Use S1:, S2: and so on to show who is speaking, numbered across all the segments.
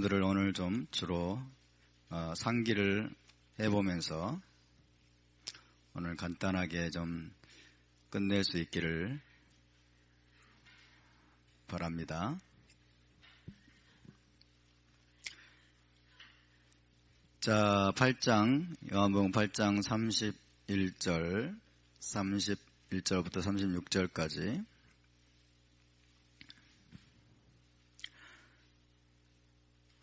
S1: 들을 오늘 좀 주로 상기를 해보면서 오늘 간단하게 좀 끝낼 수 있기를 바랍니다. 자, 8장, 요한복음 8장 31절부터 36절까지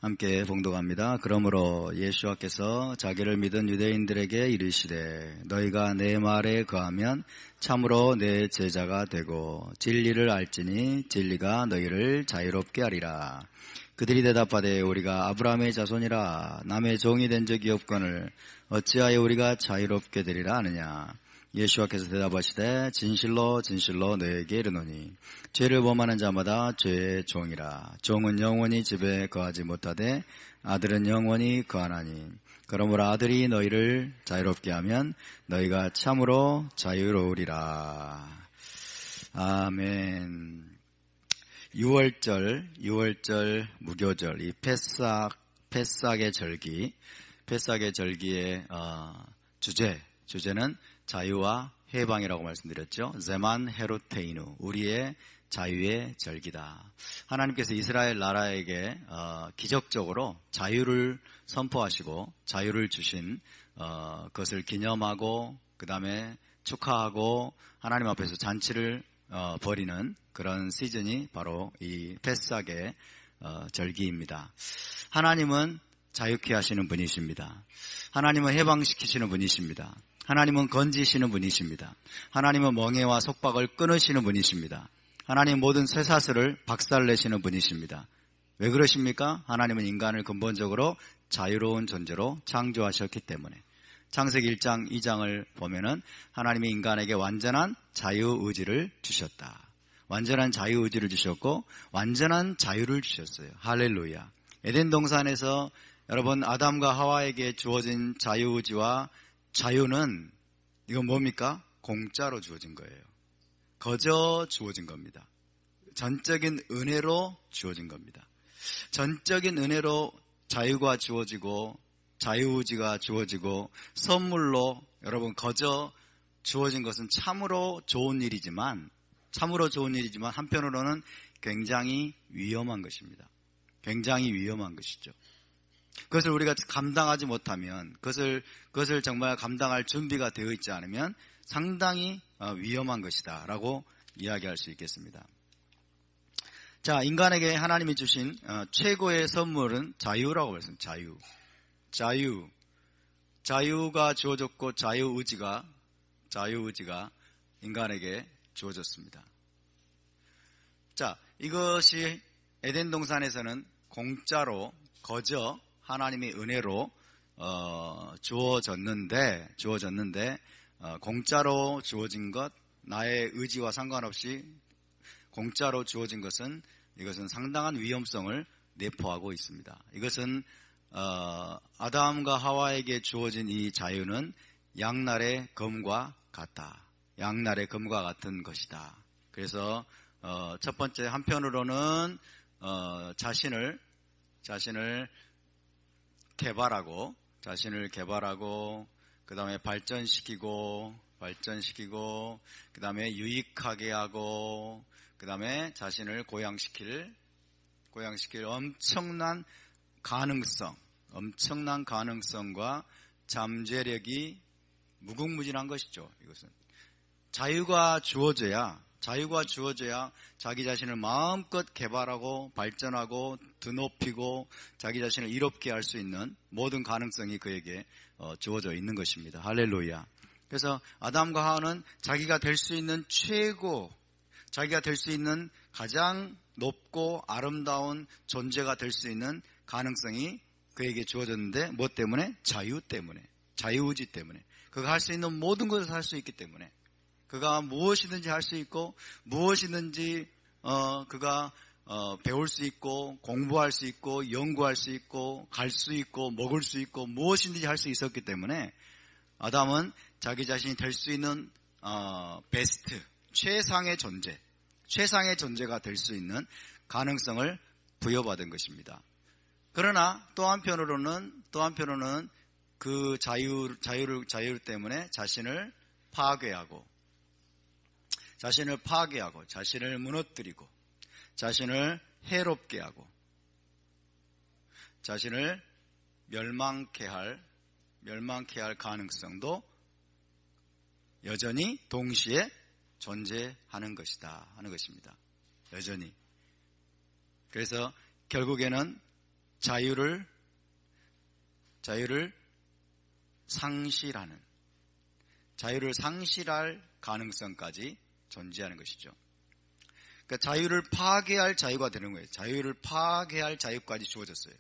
S1: 함께 봉독합니다. 그러므로 예수와께서 자기를 믿은 유대인들에게 이르시되 너희가 내 말에 거하면 참으로 내 제자가 되고 진리를 알지니 진리가 너희를 자유롭게 하리라. 그들이 대답하되 우리가 아브라함의 자손이라 남의 종이 된 적이 없거늘 어찌하여 우리가 자유롭게 되리라 하느냐. 예수와께서 대답하시되 진실로 진실로 너희에게 이르노니 죄를 범하는 자마다 죄의 종이라. 종은 영원히 집에 거하지 못하되 아들은 영원히 거하나니 그러므로 아들이 너희를 자유롭게 하면 너희가 참으로 자유로우리라. 아멘. 6월절 무교절, 이 패삭의 절기의 주제는 자유와 해방이라고 말씀드렸죠. 제만 헤로테이누, 우리의 자유의 절기다. 하나님께서 이스라엘 나라에게 기적적으로 자유를 선포하시고 자유를 주신 그것을 기념하고 그 다음에 축하하고 하나님 앞에서 잔치를 벌이는 그런 시즌이 바로 이 패삭의 절기입니다. 하나님은 자유케 하시는 분이십니다. 하나님은 해방시키시는 분이십니다. 하나님은 건지시는 분이십니다. 하나님은 멍에와 속박을 끊으시는 분이십니다. 하나님 모든 쇠사슬을 박살내시는 분이십니다. 왜 그러십니까? 하나님은 인간을 근본적으로 자유로운 존재로 창조하셨기 때문에. 창세기 1장, 2장을 보면은 하나님이 인간에게 완전한 자유의지를 주셨다. 완전한 자유의지를 주셨고 완전한 자유를 주셨어요. 할렐루야. 에덴 동산에서 여러분 아담과 하와에게 주어진 자유의지와 자유는 이건 뭡니까? 공짜로 주어진 거예요. 거저 주어진 겁니다. 전적인 은혜로 주어진 겁니다. 전적인 은혜로 자유가 주어지고 자유의지가 주어지고 선물로 여러분 거저 주어진 것은 참으로 좋은 일이지만 한편으로는 굉장히 위험한 것입니다. 굉장히 위험한 것이죠. 그것을 우리가 감당하지 못하면 그것을 정말 감당할 준비가 되어 있지 않으면 상당히 위험한 것이다 라고 이야기할 수 있겠습니다. 자, 인간에게 하나님이 주신 최고의 선물은 자유라고 했습니다. 자유가 주어졌고 자유의지가 인간에게 주어졌습니다. 자, 이것이 에덴 동산에서는 공짜로 거저 하나님의 은혜로 주어졌는데 공짜로 주어진 것, 나의 의지와 상관없이 공짜로 주어진 것은 이것은 상당한 위험성을 내포하고 있습니다. 이것은 아담과 하와에게 주어진 이 자유는 양날의 검과 같다. 양날의 검과 같은 것이다. 그래서 첫 번째 한편으로는 자신을 개발하고 그 다음에 발전시키고 그 다음에 유익하게 하고 그 다음에 자신을 고양시킬 엄청난 가능성과 잠재력이 무궁무진한 것이죠. 이것은 자유가 주어져야 자기 자신을 마음껏 개발하고 발전하고 드높이고 자기 자신을 이롭게 할 수 있는 모든 가능성이 그에게 주어져 있는 것입니다. 할렐루야. 그래서 아담과 하와는 자기가 될 수 있는 자기가 될 수 있는 가장 높고 아름다운 존재가 될 수 있는 가능성이 그에게 주어졌는데 뭐 때문에? 자유의지 때문에. 그가 할 수 있는 모든 것을 할 수 있기 때문에. 그가 무엇이든지 할 수 있고 무엇이든지 그가 배울 수 있고 공부할 수 있고 연구할 수 있고 갈 수 있고 먹을 수 있고 무엇이든지 할 수 있었기 때문에 아담은 자기 자신이 될 수 있는 베스트, 최상의 존재가 될 수 있는 가능성을 부여받은 것입니다. 그러나 또 한편으로는 그 자유 때문에 자신을 파괴하고, 자신을 무너뜨리고, 자신을 해롭게 하고, 자신을 멸망케 할 가능성도 여전히 동시에 존재하는 것이다 하는 것입니다. 여전히. 그래서 결국에는 자유를 상실할 가능성까지 존재하는 것이죠. 그러니까 자유를 파괴할 자유가 되는 거예요. 자유를 파괴할 자유까지 주어졌어요.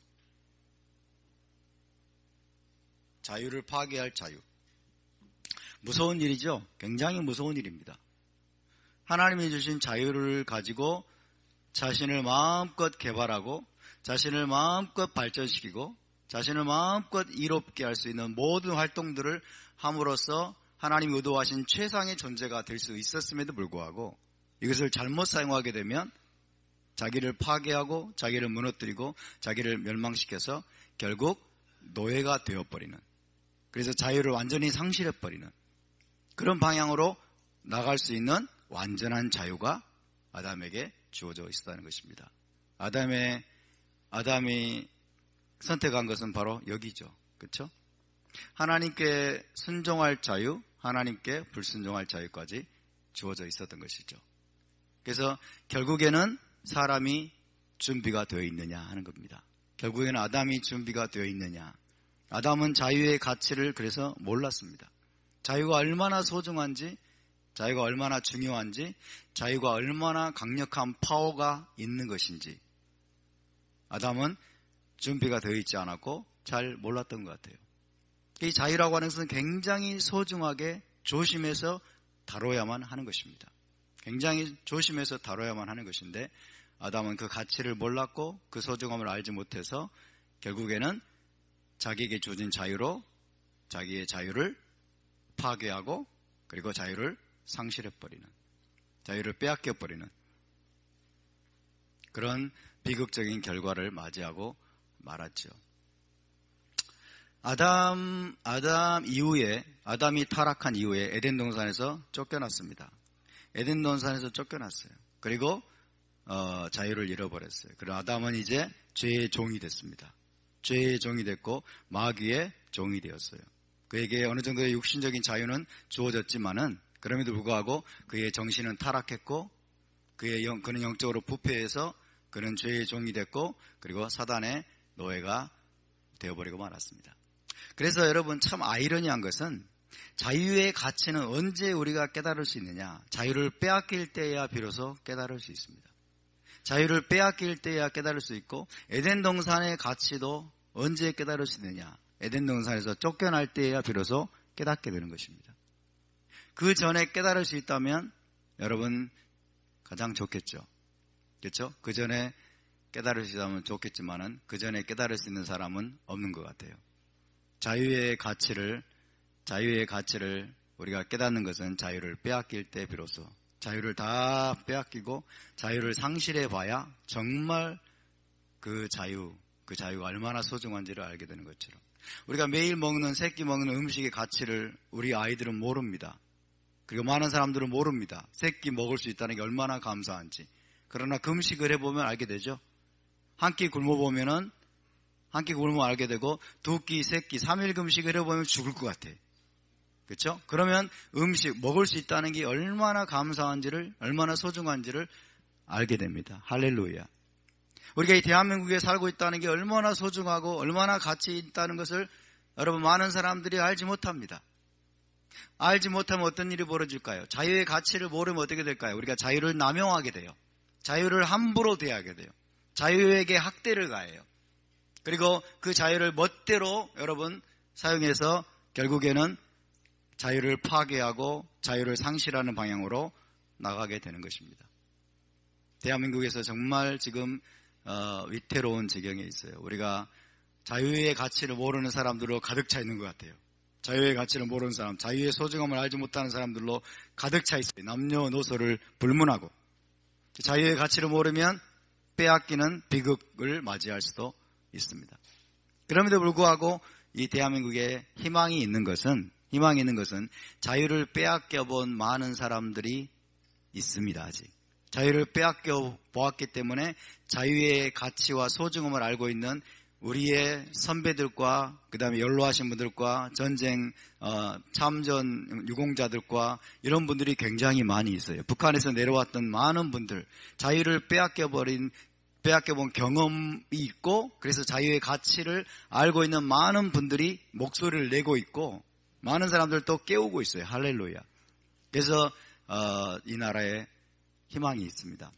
S1: 자유를 파괴할 자유. 무서운 일이죠. 굉장히 무서운 일입니다. 하나님이 주신 자유를 가지고 자신을 마음껏 개발하고, 자신을 마음껏 발전시키고, 자신을 마음껏 이롭게 할 수 있는 모든 활동들을 함으로써 하나님이 의도하신 최상의 존재가 될 수 있었음에도 불구하고, 이것을 잘못 사용하게 되면 자기를 파괴하고, 자기를 무너뜨리고, 자기를 멸망시켜서 결국 노예가 되어버리는, 그래서 자유를 완전히 상실해버리는 그런 방향으로 나갈 수 있는 완전한 자유가 아담에게 주어져 있었다는 것입니다. 아담이 선택한 것은 바로 여기죠. 그렇죠? 하나님께 순종할 자유, 하나님께 불순종할 자유까지 주어져 있었던 것이죠. 그래서 결국에는 사람이 준비가 되어 있느냐 하는 겁니다. 결국에는 아담이 준비가 되어 있느냐. 아담은 자유의 가치를 그래서 몰랐습니다. 자유가 얼마나 소중한지, 자유가 얼마나 중요한지, 자유가 얼마나 강력한 파워가 있는 것인지 아담은 준비가 되어 있지 않았고 잘 몰랐던 것 같아요. 이 자유라고 하는 것은 굉장히 소중하게 조심해서 다뤄야만 하는 것입니다. 굉장히 조심해서 다뤄야만 하는 것인데 아담은 그 가치를 몰랐고 그 소중함을 알지 못해서 결국에는 자기에게 주어진 자유로 자기의 자유를 파괴하고, 그리고 자유를 상실해버리는, 자유를 빼앗겨버리는 그런 비극적인 결과를 맞이하고 말았죠. 아담이 타락한 이후에 에덴 동산에서 쫓겨났습니다. 에덴 동산에서 쫓겨났어요. 그리고 자유를 잃어버렸어요. 그리고 아담은 이제 죄의 종이 됐습니다. 죄의 종이 됐고 마귀의 종이 되었어요. 그에게 어느 정도의 육신적인 자유는 주어졌지만은 그럼에도 불구하고 그의 정신은 타락했고 그는 영적으로 부패해서 그는 죄의 종이 됐고, 그리고 사단의 노예가 되어버리고 말았습니다. 그래서 여러분, 참 아이러니한 것은 자유의 가치는 언제 우리가 깨달을 수 있느냐? 자유를 빼앗길 때야 비로소 깨달을 수 있습니다. 자유를 빼앗길 때야 깨달을 수 있고, 에덴 동산의 가치도 언제 깨달을 수 있느냐? 에덴 동산에서 쫓겨날 때야 비로소 깨닫게 되는 것입니다. 그 전에 깨달을 수 있다면 여러분 가장 좋겠죠. 그렇죠? 그 전에 깨달을 수 있다면 좋겠지만은 그 전에 깨달을 수 있는 사람은 없는 것 같아요. 자유의 가치를 우리가 깨닫는 것은 자유를 빼앗길 때 비로소, 자유를 다 빼앗기고 자유를 상실해 봐야 정말 그 자유가 얼마나 소중한지를 알게 되는 것처럼, 우리가 매일 새끼 먹는 음식의 가치를 우리 아이들은 모릅니다. 그리고 많은 사람들은 모릅니다. 새끼 먹을 수 있다는 게 얼마나 감사한지. 그러나 금식을 해보면 알게 되죠. 한 끼 굶으면 알게 되고, 두 끼, 세 끼, 3일 금식을 해보면 죽을 것 같아. 그렇죠? 그러면 음식, 먹을 수 있다는 게 얼마나 감사한지를, 얼마나 소중한지를 알게 됩니다. 할렐루야. 우리가 이 대한민국에 살고 있다는 게 얼마나 소중하고 얼마나 가치 있다는 것을 여러분, 많은 사람들이 알지 못합니다. 알지 못하면 어떤 일이 벌어질까요? 자유의 가치를 모르면 어떻게 될까요? 우리가 자유를 남용하게 돼요. 자유를 함부로 대하게 돼요. 자유에게 학대를 가해요. 그리고 그 자유를 멋대로 여러분 사용해서 결국에는 자유를 파괴하고 자유를 상실하는 방향으로 나가게 되는 것입니다. 대한민국에서 정말 지금 위태로운 지경에 있어요. 우리가 자유의 가치를 모르는 사람들로 가득 차 있는 것 같아요. 자유의 가치를 모르는 사람, 자유의 소중함을 알지 못하는 사람들로 가득 차 있어요. 남녀노소를 불문하고. 자유의 가치를 모르면 빼앗기는 비극을 맞이할 수도 있습니다. 그럼에도 불구하고 이 대한민국에 희망이 있는 것은 자유를 빼앗겨 본 많은 사람들이 있습니다. 아직 자유를 빼앗겨 보았기 때문에 자유의 가치와 소중함을 알고 있는 우리의 선배들과 그 다음에 연로하신 분들과 전쟁 참전 유공자들과 이런 분들이 굉장히 많이 있어요. 북한에서 내려왔던 많은 분들, 자유를 빼앗겨 본 경험이 있고, 그래서 자유의 가치를 알고 있는 많은 분들이 목소리를 내고 있고, 많은 사람들도 깨우고 있어요. 할렐루야. 그래서 이 나라에 희망이 있습니다.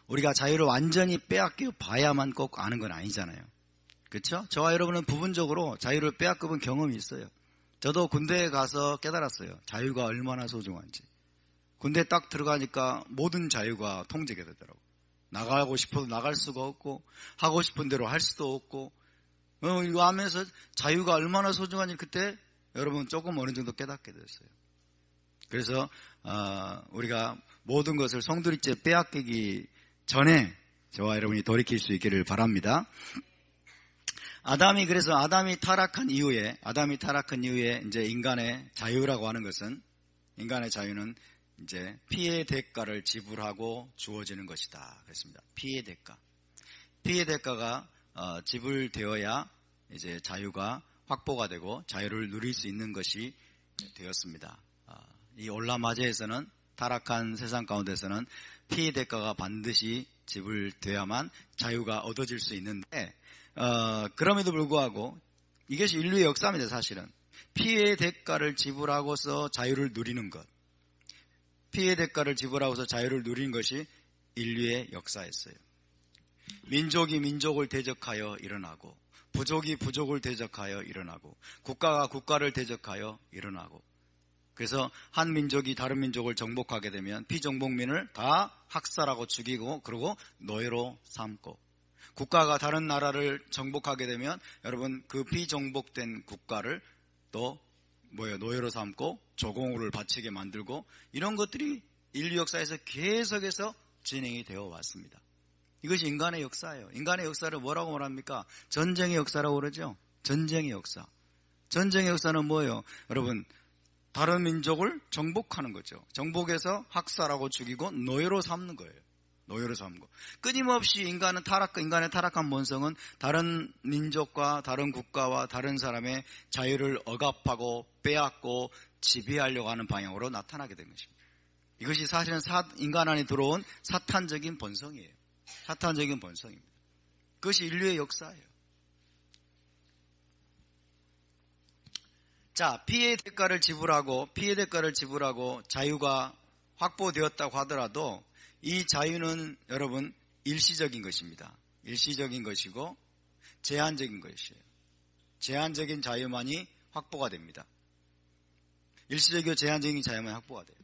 S1: 우리가 자유를 완전히 빼앗겨 봐야만 꼭 아는 건 아니잖아요. 그렇죠? 저와 여러분은 부분적으로 자유를 빼앗겨 본 경험이 있어요. 저도 군대에 가서 깨달았어요. 자유가 얼마나 소중한지. 군대에 딱 들어가니까 모든 자유가 통제가 되더라고요. 나가고 싶어도 나갈 수가 없고, 하고 싶은 대로 할 수도 없고, 이거 하면서 자유가 얼마나 소중한지 그때 여러분 조금 어느 정도 깨닫게 됐어요. 그래서 우리가 모든 것을 송두리째 빼앗기기 전에 저와 여러분이 돌이킬 수 있기를 바랍니다. 아담이 타락한 이후에 이제 인간의 자유라고 하는 것은, 인간의 자유는 이제 피의 대가를 지불하고 주어지는 것이다. 그랬습니다. 피의 대가가 지불되어야 이제 자유가 확보가 되고 자유를 누릴 수 있는 것이 되었습니다. 이 올라마제에서는, 타락한 세상 가운데서는 피의 대가가 반드시 지불되어야만 자유가 얻어질 수 있는데, 그럼에도 불구하고 이것이 인류의 역사입니다. 사실은 피의 대가를 지불하고서 자유를 누리는 것, 피의 대가를 지불하고서 자유를 누리는 것이 인류의 역사였어요. 민족이 민족을 대적하여 일어나고, 부족이 부족을 대적하여 일어나고, 국가가 국가를 대적하여 일어나고, 그래서 한 민족이 다른 민족을 정복하게 되면 피정복민을 다 학살하고 죽이고, 그리고 노예로 삼고, 국가가 다른 나라를 정복하게 되면 여러분 그 피정복된 국가를 또 노예로 삼고 조공우를 바치게 만들고, 이런 것들이 인류 역사에서 계속해서 진행이 되어 왔습니다. 이것이 인간의 역사예요. 인간의 역사를 뭐라고 말합니까? 전쟁의 역사라고 그러죠. 전쟁의 역사. 전쟁의 역사는 뭐예요? 여러분, 다른 민족을 정복하는 거죠. 정복해서 학살하고 죽이고 노예로 삼는 거예요. 노예로 삼고. 끊임없이 인간의 타락한 본성은 다른 민족과 다른 국가와 다른 사람의 자유를 억압하고 빼앗고 지배하려고 하는 방향으로 나타나게 된 것입니다. 이것이 사실은 인간 안에 들어온 사탄적인 본성이에요. 사탄적인 본성입니다. 그것이 인류의 역사예요. 자, 피의 대가를 지불하고 자유가 확보되었다고 하더라도 이 자유는 여러분 일시적인 것입니다. 일시적인 것이고 제한적인 것이에요. 제한적인 자유만이 확보가 됩니다. 일시적이고 제한적인 자유만이 확보가 돼요.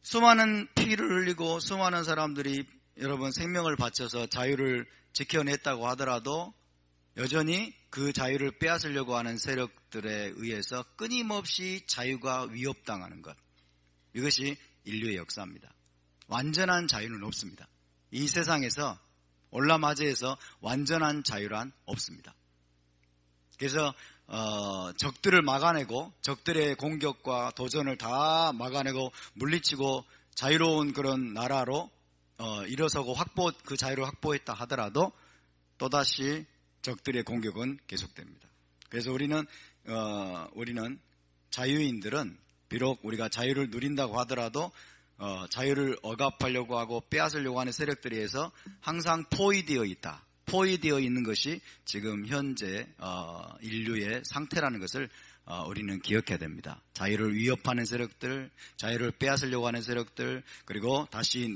S1: 수많은 피를 흘리고 수많은 사람들이 여러분 생명을 바쳐서 자유를 지켜냈다고 하더라도 여전히 그 자유를 빼앗으려고 하는 세력들에 의해서 끊임없이 자유가 위협당하는 것, 이것이 인류의 역사입니다. 완전한 자유는 없습니다. 이 세상에서 올라마제에서 완전한 자유란 없습니다. 그래서 적들을 막아내고 적들의 공격과 도전을 다 막아내고 물리치고 자유로운 그런 나라로 일어서고 그 자유를 확보했다 하더라도 또다시 적들의 공격은 계속됩니다. 그래서 우리는 자유인들은 비록 우리가 자유를 누린다고 하더라도 자유를 억압하려고 하고 빼앗으려고 하는 세력들에 의해서 항상 포위되어 있다. 포위되어 있는 것이 지금 현재 인류의 상태라는 것을 우리는 기억해야 됩니다. 자유를 위협하는 세력들, 자유를 빼앗으려고 하는 세력들, 그리고 다시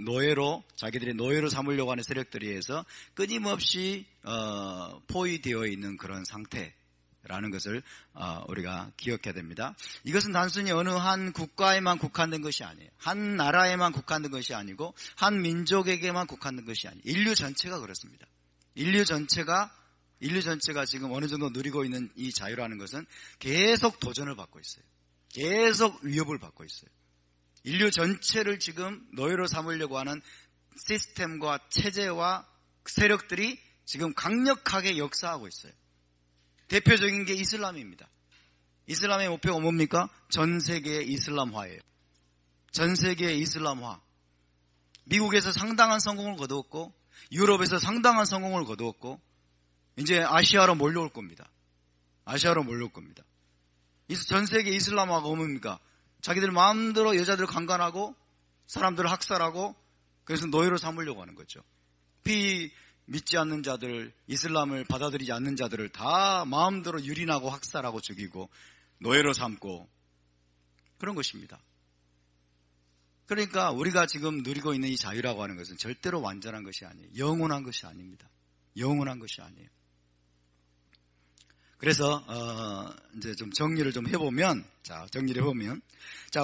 S1: 자기들의 노예로 삼으려고 하는 세력들에 의해서 끊임없이 포위되어 있는 그런 상태라는 것을 우리가 기억해야 됩니다. 이것은 단순히 어느 한 국가에만 국한된 것이 아니에요. 한 나라에만 국한된 것이 아니고 한 민족에게만 국한된 것이 아니에요. 인류 전체가 그렇습니다. 인류 전체가 지금 어느 정도 누리고 있는 이 자유라는 것은 계속 도전을 받고 있어요. 계속 위협을 받고 있어요. 인류 전체를 지금 노예로 삼으려고 하는 시스템과 체제와 세력들이 지금 강력하게 역사하고 있어요. 대표적인 게 이슬람입니다. 이슬람의 목표가 뭡니까? 전 세계의 이슬람화예요. 전 세계의 이슬람화. 미국에서 상당한 성공을 거두었고 유럽에서 상당한 성공을 거두었고 이제 아시아로 몰려올 겁니다. 아시아로 몰려올 겁니다. 전 세계 이슬람화가 뭡니까? 자기들 마음대로 여자들 강간하고 사람들을 학살하고 그래서 노예로 삼으려고 하는 거죠. 믿지 않는 자들, 이슬람을 받아들이지 않는 자들을 다 마음대로 유린하고 학살하고 죽이고 노예로 삼고 그런 것입니다. 그러니까 우리가 지금 누리고 있는 이 자유라고 하는 것은 절대로 완전한 것이 아니에요. 영원한 것이 아닙니다. 영원한 것이 아니에요. 그래서 이제 좀 정리를 좀 해보면,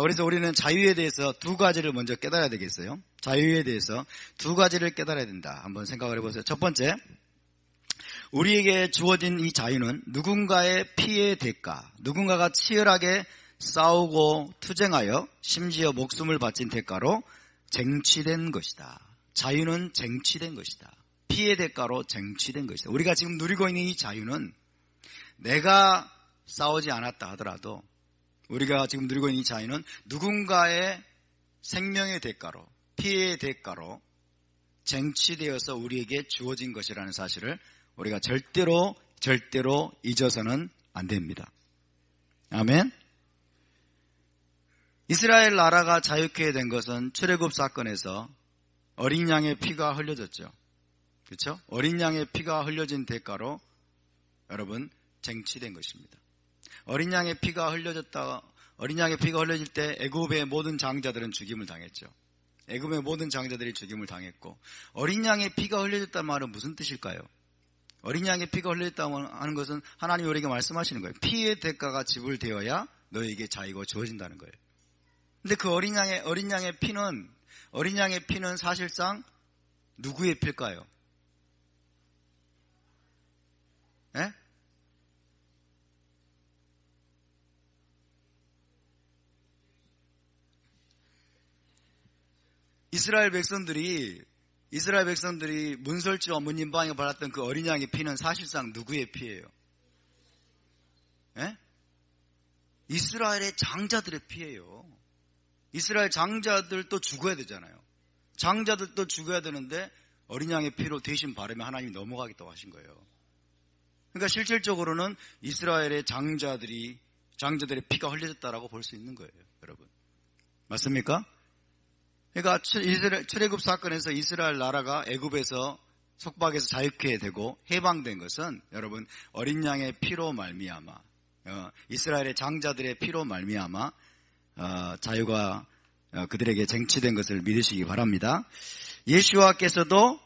S1: 그래서 우리는 자유에 대해서 두 가지를 먼저 깨달아야 되겠어요. 자유에 대해서 두 가지를 깨달아야 된다. 한번 생각을 해보세요. 첫 번째, 우리에게 주어진 이 자유는 누군가의 피해의 대가, 누군가가 치열하게 싸우고 투쟁하여 심지어 목숨을 바친 대가로 쟁취된 것이다. 자유는 쟁취된 것이다. 피해 대가로 쟁취된 것이다. 우리가 지금 누리고 있는 이 자유는 내가 싸우지 않았다 하더라도 우리가 지금 누리고 있는 이 자유는 누군가의 생명의 대가로, 피해의 대가로 쟁취되어서 우리에게 주어진 것이라는 사실을 우리가 절대로 잊어서는 안 됩니다. 아멘. 이스라엘 나라가 자유케 된 것은 출애굽 사건에서 어린 양의 피가 흘려졌죠. 그렇죠? 어린 양의 피가 흘려진 대가로 여러분 쟁취된 것입니다. 어린 양의 피가 흘려질 때 애굽의 모든 장자들은 죽임을 당했죠. 애굽의 모든 장자들이 죽임을 당했고 어린 양의 피가 흘려졌다는 말은 무슨 뜻일까요? 어린 양의 피가 흘려졌다고 하는 것은 하나님이 우리에게 말씀하시는 거예요. 피의 대가가 지불되어야 너에게 자유가 주어진다는 거예요. 근데 그 어린 양의 피는 사실상 누구의 피일까요? 예? 이스라엘 백성들이 문설주와 문인방에 발랐던 그 어린 양의 피는 사실상 누구의 피예요? 예? 이스라엘의 장자들의 피예요. 이스라엘 장자들도 죽어야 되잖아요. 장자들도 죽어야 되는데 어린 양의 피로 대신 바르면 하나님이 넘어가겠다고 하신 거예요. 그러니까 실질적으로는 이스라엘의 장자들의 피가 흘려졌다라고 볼 수 있는 거예요, 여러분. 맞습니까? 그러니까 출애굽 사건에서 이스라엘 나라가 애굽에서 속박에서 자유케 되고 해방된 것은 여러분 어린 양의 피로 말미암아 이스라엘의 장자들의 피로 말미암아 자유가 그들에게 쟁취된 것을 믿으시기 바랍니다. 예수와께서도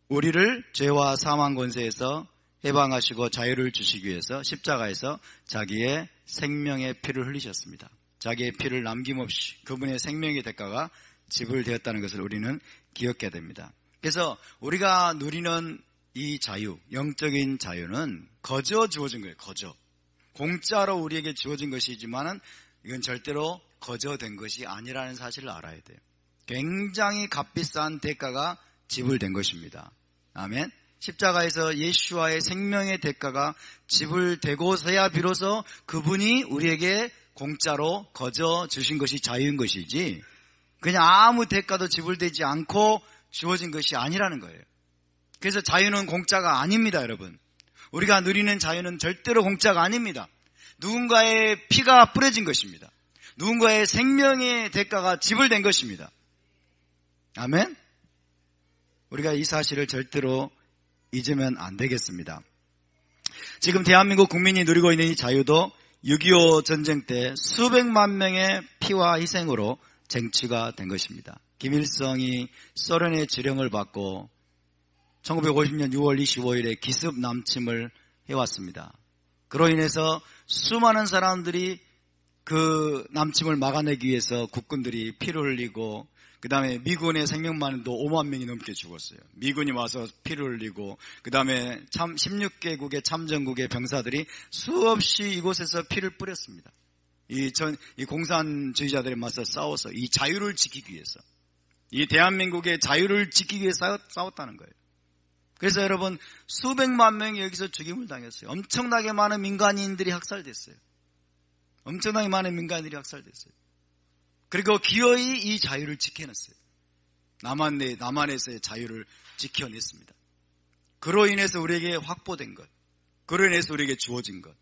S1: 우리를 죄와 사망 권세에서 해방하시고 자유를 주시기 위해서 십자가에서 자기의 생명의 피를 흘리셨습니다. 자기의 피를 남김없이 그분의 생명의 대가가 지불되었다는 것을 우리는 기억해야 됩니다. 그래서 우리가 누리는 이 자유, 영적인 자유는 거저 주어진 거예요. 거저. 공짜로 우리에게 주어진 것이지만은 이건 절대로 거저된 것이 아니라는 사실을 알아야 돼요. 굉장히 값비싼 대가가 지불된 것입니다. 아멘. 십자가에서 예수와의 생명의 대가가 지불되고서야 비로소 그분이 우리에게 공짜로 거저 주신 것이 자유인 것이지 그냥 아무 대가도 지불되지 않고 주어진 것이 아니라는 거예요. 그래서 자유는 공짜가 아닙니다, 여러분. 우리가 누리는 자유는 절대로 공짜가 아닙니다. 누군가의 피가 뿌려진 것입니다. 누군가의 생명의 대가가 지불된 것입니다. 아멘? 우리가 이 사실을 절대로 잊으면 안 되겠습니다. 지금 대한민국 국민이 누리고 있는 이 자유도 6.25 전쟁 때 수백만 명의 피와 희생으로 쟁취가 된 것입니다. 김일성이 소련의 지령을 받고 1950년 6월 25일에 기습 남침을 해왔습니다. 그로 인해서 수많은 사람들이 그 남침을 막아내기 위해서 국군들이 피를 흘리고 그 다음에 미군의 생명만도 5만 명이 넘게 죽었어요. 미군이 와서 피를 흘리고 그 다음에 16개국의 참전국의 병사들이 수없이 이곳에서 피를 뿌렸습니다. 이 공산주의자들에 맞서 싸워서 이 자유를 지키기 위해서 이 대한민국의 자유를 지키기 위해 싸웠다는 거예요. 그래서 여러분 수백만 명이 여기서 죽임을 당했어요. 엄청나게 많은 민간인들이 학살됐어요. 엄청나게 많은 민간인들이 학살됐어요. 그리고 기어이 이 자유를 지켜냈어요. 남한에서의 자유를 지켜냈습니다. 그로 인해서 우리에게 확보된 것, 그로 인해서 우리에게 주어진 것.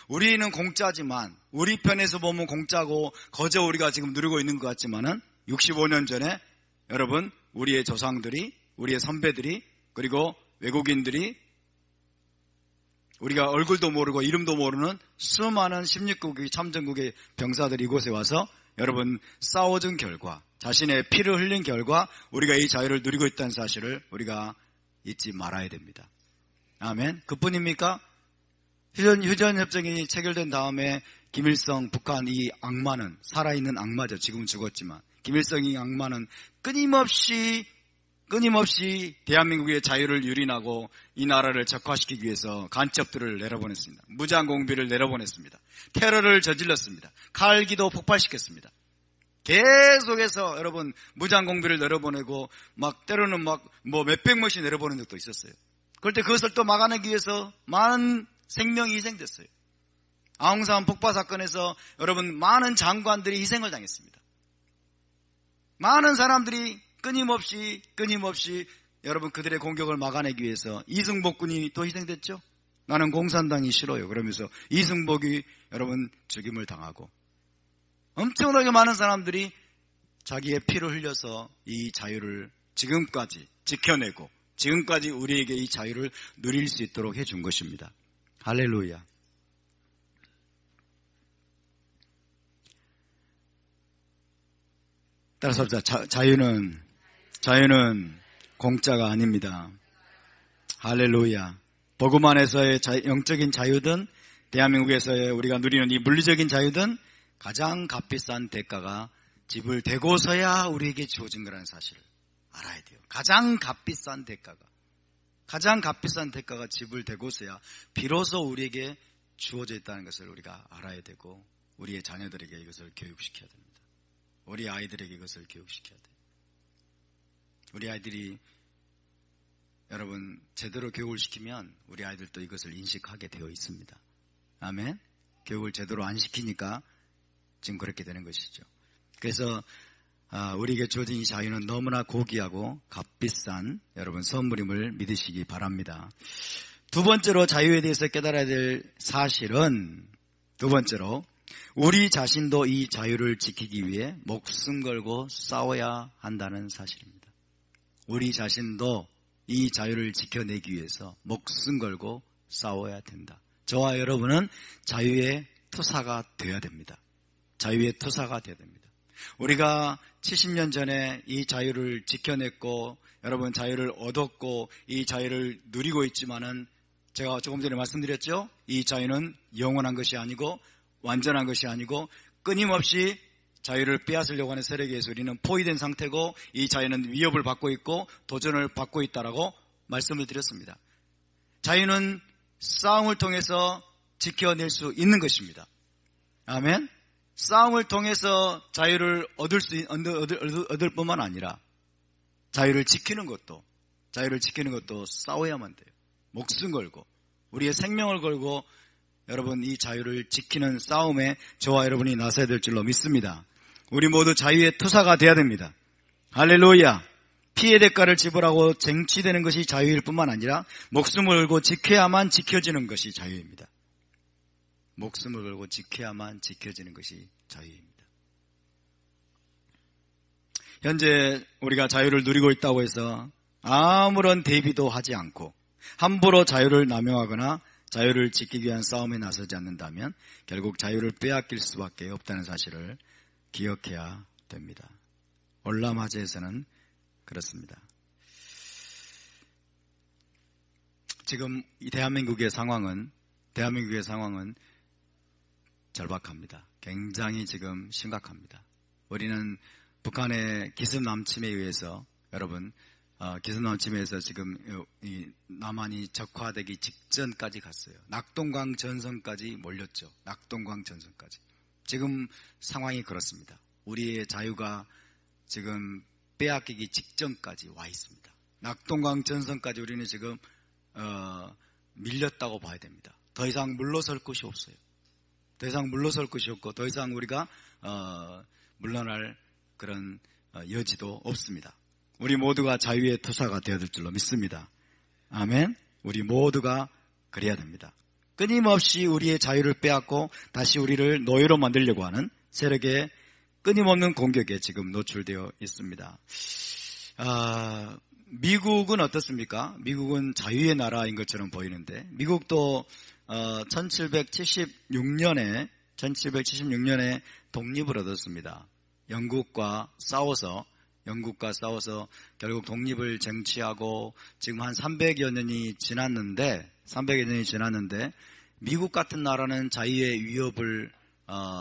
S1: 우리는 공짜지만, 우리 편에서 보면 공짜고 거저 우리가 지금 누리고 있는 것 같지만은 65년 전에 여러분 우리의 조상들이, 우리의 선배들이, 그리고 외국인들이, 우리가 얼굴도 모르고 이름도 모르는 수많은 16국의 참전국의 병사들이 이곳에 와서 여러분 싸워준 결과, 자신의 피를 흘린 결과 우리가 이 자유를 누리고 있다는 사실을 우리가 잊지 말아야 됩니다. 아멘. 그뿐입니까? 휴전협정이 체결된 다음에 김일성, 북한 이 악마는, 살아있는 악마죠. 지금은 죽었지만 김일성이 악마는 끊임없이 대한민국의 자유를 유린하고 이 나라를 적화시키기 위해서 간첩들을 내려보냈습니다. 무장공비를 내려보냈습니다. 테러를 저질렀습니다. 칼기도 폭발시켰습니다. 계속해서 여러분 무장공비를 내려보내고 막 때로는 막 뭐 몇백 명씩 내려보낸 적도 있었어요. 그럴 때 그것을 또 막아내기 위해서 많은 생명이 희생됐어요. 아웅산 폭파 사건에서 여러분 많은 장관들이 희생을 당했습니다. 많은 사람들이 끊임없이 여러분 그들의 공격을 막아내기 위해서 이승복 군이 또 희생됐죠. 나는 공산당이 싫어요. 그러면서 이승복이 여러분 죽임을 당하고 엄청나게 많은 사람들이 자기의 피를 흘려서 이 자유를 지금까지 지켜내고 지금까지 우리에게 이 자유를 누릴 수 있도록 해준 것입니다. 할렐루야. 따라서 자유는 공짜가 아닙니다. 할렐루야. 복음 안에서의 영적인 자유든 대한민국에서의 우리가 누리는 이 물리적인 자유든 가장 값비싼 대가가 집을 대고서야 우리에게 주어진 거라는 사실을 알아야 돼요. 가장 값비싼 대가가 집을 대고서야 비로소 우리에게 주어져 있다는 것을 우리가 알아야 되고 우리의 자녀들에게 이것을 교육시켜야 됩니다. 우리 아이들에게 이것을 교육시켜야 돼요. 우리 아이들이 여러분 제대로 교육을 시키면 우리 아이들도 이것을 인식하게 되어 있습니다. 아멘. 교육을 제대로 안 시키니까 지금 그렇게 되는 것이죠. 그래서 우리에게 주어진 이 자유는 너무나 고귀하고 값비싼 여러분 선물임을 믿으시기 바랍니다. 두 번째로 자유에 대해서 깨달아야 될 사실은 두 번째로 우리 자신도 이 자유를 지키기 위해 목숨 걸고 싸워야 한다는 사실입니다. 우리 자신도 이 자유를 지켜내기 위해서 목숨 걸고 싸워야 된다. 저와 여러분은 자유의 투사가 되어야 됩니다. 자유의 투사가 되어야 됩니다. 우리가 70년 전에 이 자유를 지켜냈고 여러분 자유를 얻었고 이 자유를 누리고 있지만은 제가 조금 전에 말씀드렸죠. 이 자유는 영원한 것이 아니고 완전한 것이 아니고 끊임없이 자유를 빼앗으려고 하는 세력에 의해서 우리는 포위된 상태고 이 자유는 위협을 받고 있고 도전을 받고 있다라고 말씀을 드렸습니다. 자유는 싸움을 통해서 지켜낼 수 있는 것입니다. 아멘. 싸움을 통해서 자유를 얻을 뿐만 아니라 자유를 지키는 것도 싸워야만 돼요. 목숨 걸고 우리의 생명을 걸고 여러분 이 자유를 지키는 싸움에 저와 여러분이 나서야 될 줄로 믿습니다. 우리 모두 자유의 투사가 돼야 됩니다. 할렐루야. 피해 대가를 지불하고 쟁취되는 것이 자유일 뿐만 아니라 목숨을 걸고 지켜야만 지켜지는 것이 자유입니다. 목숨을 걸고 지켜야만 지켜지는 것이 자유입니다. 현재 우리가 자유를 누리고 있다고 해서 아무런 대비도 하지 않고 함부로 자유를 남용하거나 자유를 지키기 위한 싸움에 나서지 않는다면 결국 자유를 빼앗길 수밖에 없다는 사실을 기억해야 됩니다. 올라마제에서는 그렇습니다. 지금 이 대한민국의 상황은 절박합니다. 굉장히 지금 심각합니다. 우리는 북한의 기습 남침에 의해서 여러분 기습 남침에서 지금 이 남한이 적화되기 직전까지 갔어요. 낙동강 전선까지 몰렸죠. 낙동강 전선까지. 지금 상황이 그렇습니다. 우리의 자유가 지금 빼앗기기 직전까지 와 있습니다. 낙동강 전선까지 우리는 지금 밀렸다고 봐야 됩니다. 더 이상 물러설 곳이 없어요. 더 이상 물러설 곳이 없고 더 이상 우리가 물러날 그런 여지도 없습니다. 우리 모두가 자유의 투사가 되어야 될 줄로 믿습니다. 아멘. 우리 모두가 그래야 됩니다. 끊임없이 우리의 자유를 빼앗고 다시 우리를 노예로 만들려고 하는 세력의 끊임없는 공격에 지금 노출되어 있습니다. 미국은 어떻습니까? 미국은 자유의 나라인 것처럼 보이는데 미국도 1776년에 독립을 얻었습니다. 영국과 싸워서 결국 독립을 쟁취하고 지금 한 300여 년이 지났는데 미국 같은 나라는 자유의 위협을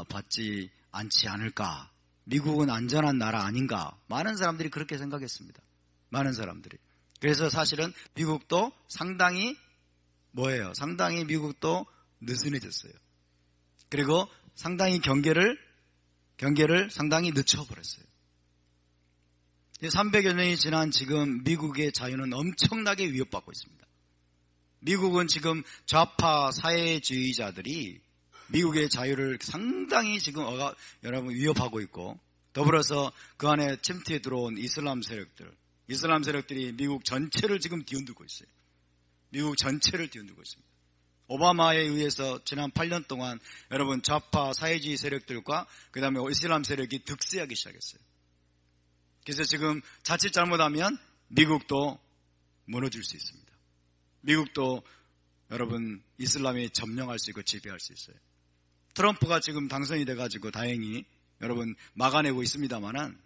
S1: 받지 않지 않을까? 미국은 안전한 나라 아닌가? 많은 사람들이 그렇게 생각했습니다. 많은 사람들이. 그래서 사실은 미국도 상당히 상당히 미국도 느슨해졌어요. 그리고 상당히 경계를 상당히 늦춰버렸어요. 300여 년이 지난 지금 미국의 자유는 엄청나게 위협받고 있습니다. 미국은 지금 좌파 사회주의자들이 미국의 자유를 상당히 지금 여러분 위협하고 있고 더불어서 그 안에 침투해 들어온 이슬람 세력들이 미국 전체를 지금 뒤흔들고 있어요. 미국 전체를 뒤흔들고 있습니다. 오바마에 의해서 지난 8년 동안 여러분 좌파 사회주의 세력들과 그 다음에 이슬람 세력이 득세하기 시작했어요. 그래서 지금 자칫 잘못하면 미국도 무너질 수 있습니다. 미국도 여러분 이슬람이 점령할 수 있고 지배할 수 있어요. 트럼프가 지금 당선이 돼가지고 다행히 여러분 막아내고 있습니다만은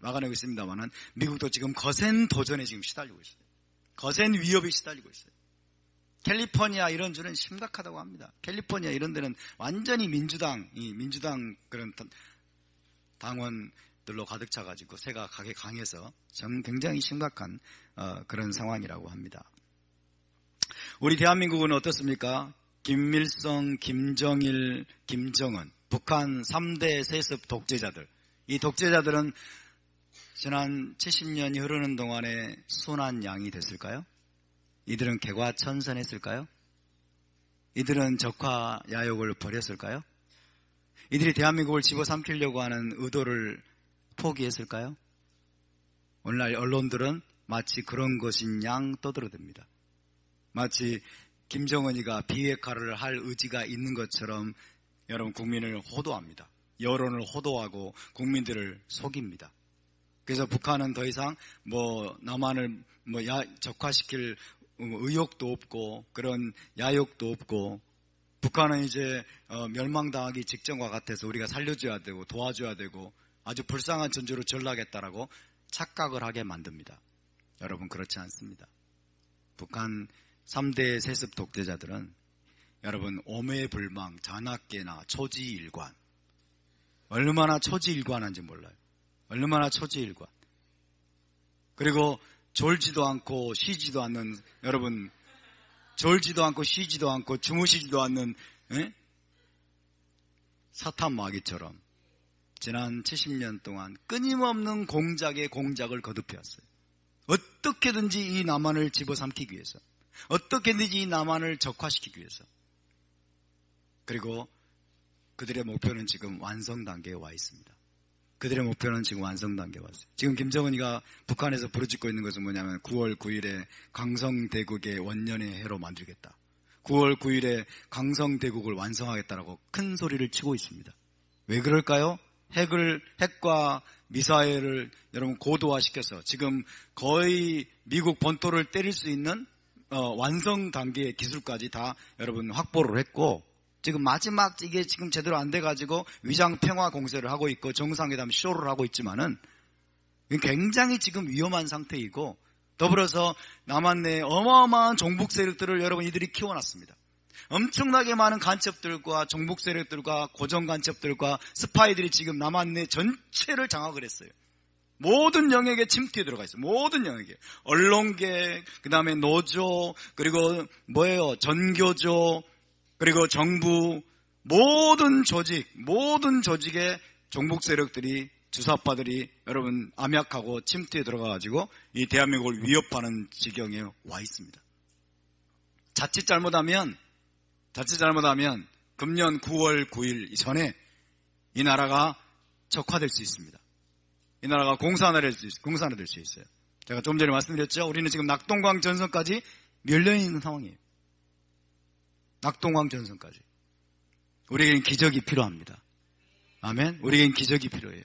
S1: 미국도 지금 거센 도전에 지금 시달리고 있어요. 거센 위협에 시달리고 있어요. 캘리포니아 이런 주는 심각하다고 합니다. 캘리포니아 이런 데는 완전히 민주당 그런 당원들로 가득 차가지고 새가 강해서 참 굉장히 심각한 그런 상황이라고 합니다. 우리 대한민국은 어떻습니까? 김일성, 김정일, 김정은, 북한 3대 세습 독재자들. 이 독재자들은 지난 70년이 흐르는 동안에 순한 양이 됐을까요? 이들은 개과천선했을까요? 이들은 적화야욕을 벌였을까요? 이들이 대한민국을 집어삼키려고 하는 의도를 포기했을까요? 오늘날 언론들은 마치 그런 것인 양 떠들어댑니다. 마치 김정은이가 비핵화를 할 의지가 있는 것처럼 여러분 국민을 호도합니다. 여론을 호도하고 국민들을 속입니다. 그래서 북한은 더 이상 남한을 적화시킬 의욕도 없고 그런 야욕도 없고 북한은 이제 멸망당하기 직전과 같아서 우리가 살려줘야 되고 도와줘야 되고 아주 불쌍한 존재로 전락했다라고 착각을 하게 만듭니다. 여러분 그렇지 않습니다. 북한 3대 세습 독재자들은 여러분 오매불망, 잔악계나 초지일관 얼마나 초지일관한지 몰라요. 얼마나 초지일관. 그리고 졸지도 않고 쉬지도 않는 여러분 졸지도 않고 쉬지도 않고 주무시지도 않는 사탄마귀처럼 지난 70년 동안 끊임없는 공작에 공작을 거듭해왔어요. 어떻게든지 이 남한을 집어삼키기 위해서 어떻게든지 이 남한을 적화시키기 위해서 그리고 그들의 목표는 지금 완성 단계에 와 있습니다. 그들의 목표는 지금 완성 단계에 왔어요. 지금 김정은이가 북한에서 부르짖고 있는 것은 뭐냐면 9월 9일에 강성대국의 원년의 해로 만들겠다. 9월 9일에 강성대국을 완성하겠다라고 큰 소리를 치고 있습니다. 왜 그럴까요? 핵과 미사일을 여러분 고도화시켜서 지금 거의 미국 본토를 때릴 수 있는 완성 단계의 기술까지 다 여러분 확보를 했고 지금 마지막 이게 지금 제대로 안 돼가지고 위장 평화 공세를 하고 있고 정상회담 쇼를 하고 있지만은 굉장히 지금 위험한 상태이고 더불어서 남한 내에 어마어마한 종북 세력들을 여러분 이들이 키워놨습니다. 엄청나게 많은 간첩들과 종북 세력들과 고정 간첩들과 스파이들이 지금 남한 내 전체를 장악을 했어요. 모든 영역에 침투해 들어가 있어요. 모든 영역에. 언론계, 그 다음에 노조, 그리고 전교조, 그리고 정부, 모든 조직에 종북 세력들이 주사파들이 여러분 암약하고 침투에 들어가가지고 이 대한민국을 위협하는 지경에 와 있습니다. 자칫 잘못하면 금년 9월 9일 전에 이 나라가 적화될 수 있습니다. 이 나라가 공산화될 수 있어요. 제가 좀 전에 말씀드렸죠. 우리는 지금 낙동강 전선까지 밀려있는 상황이에요. 낙동강 전선까지. 우리에게는 기적이 필요합니다. 아멘. 우리에게는 기적이 필요해요.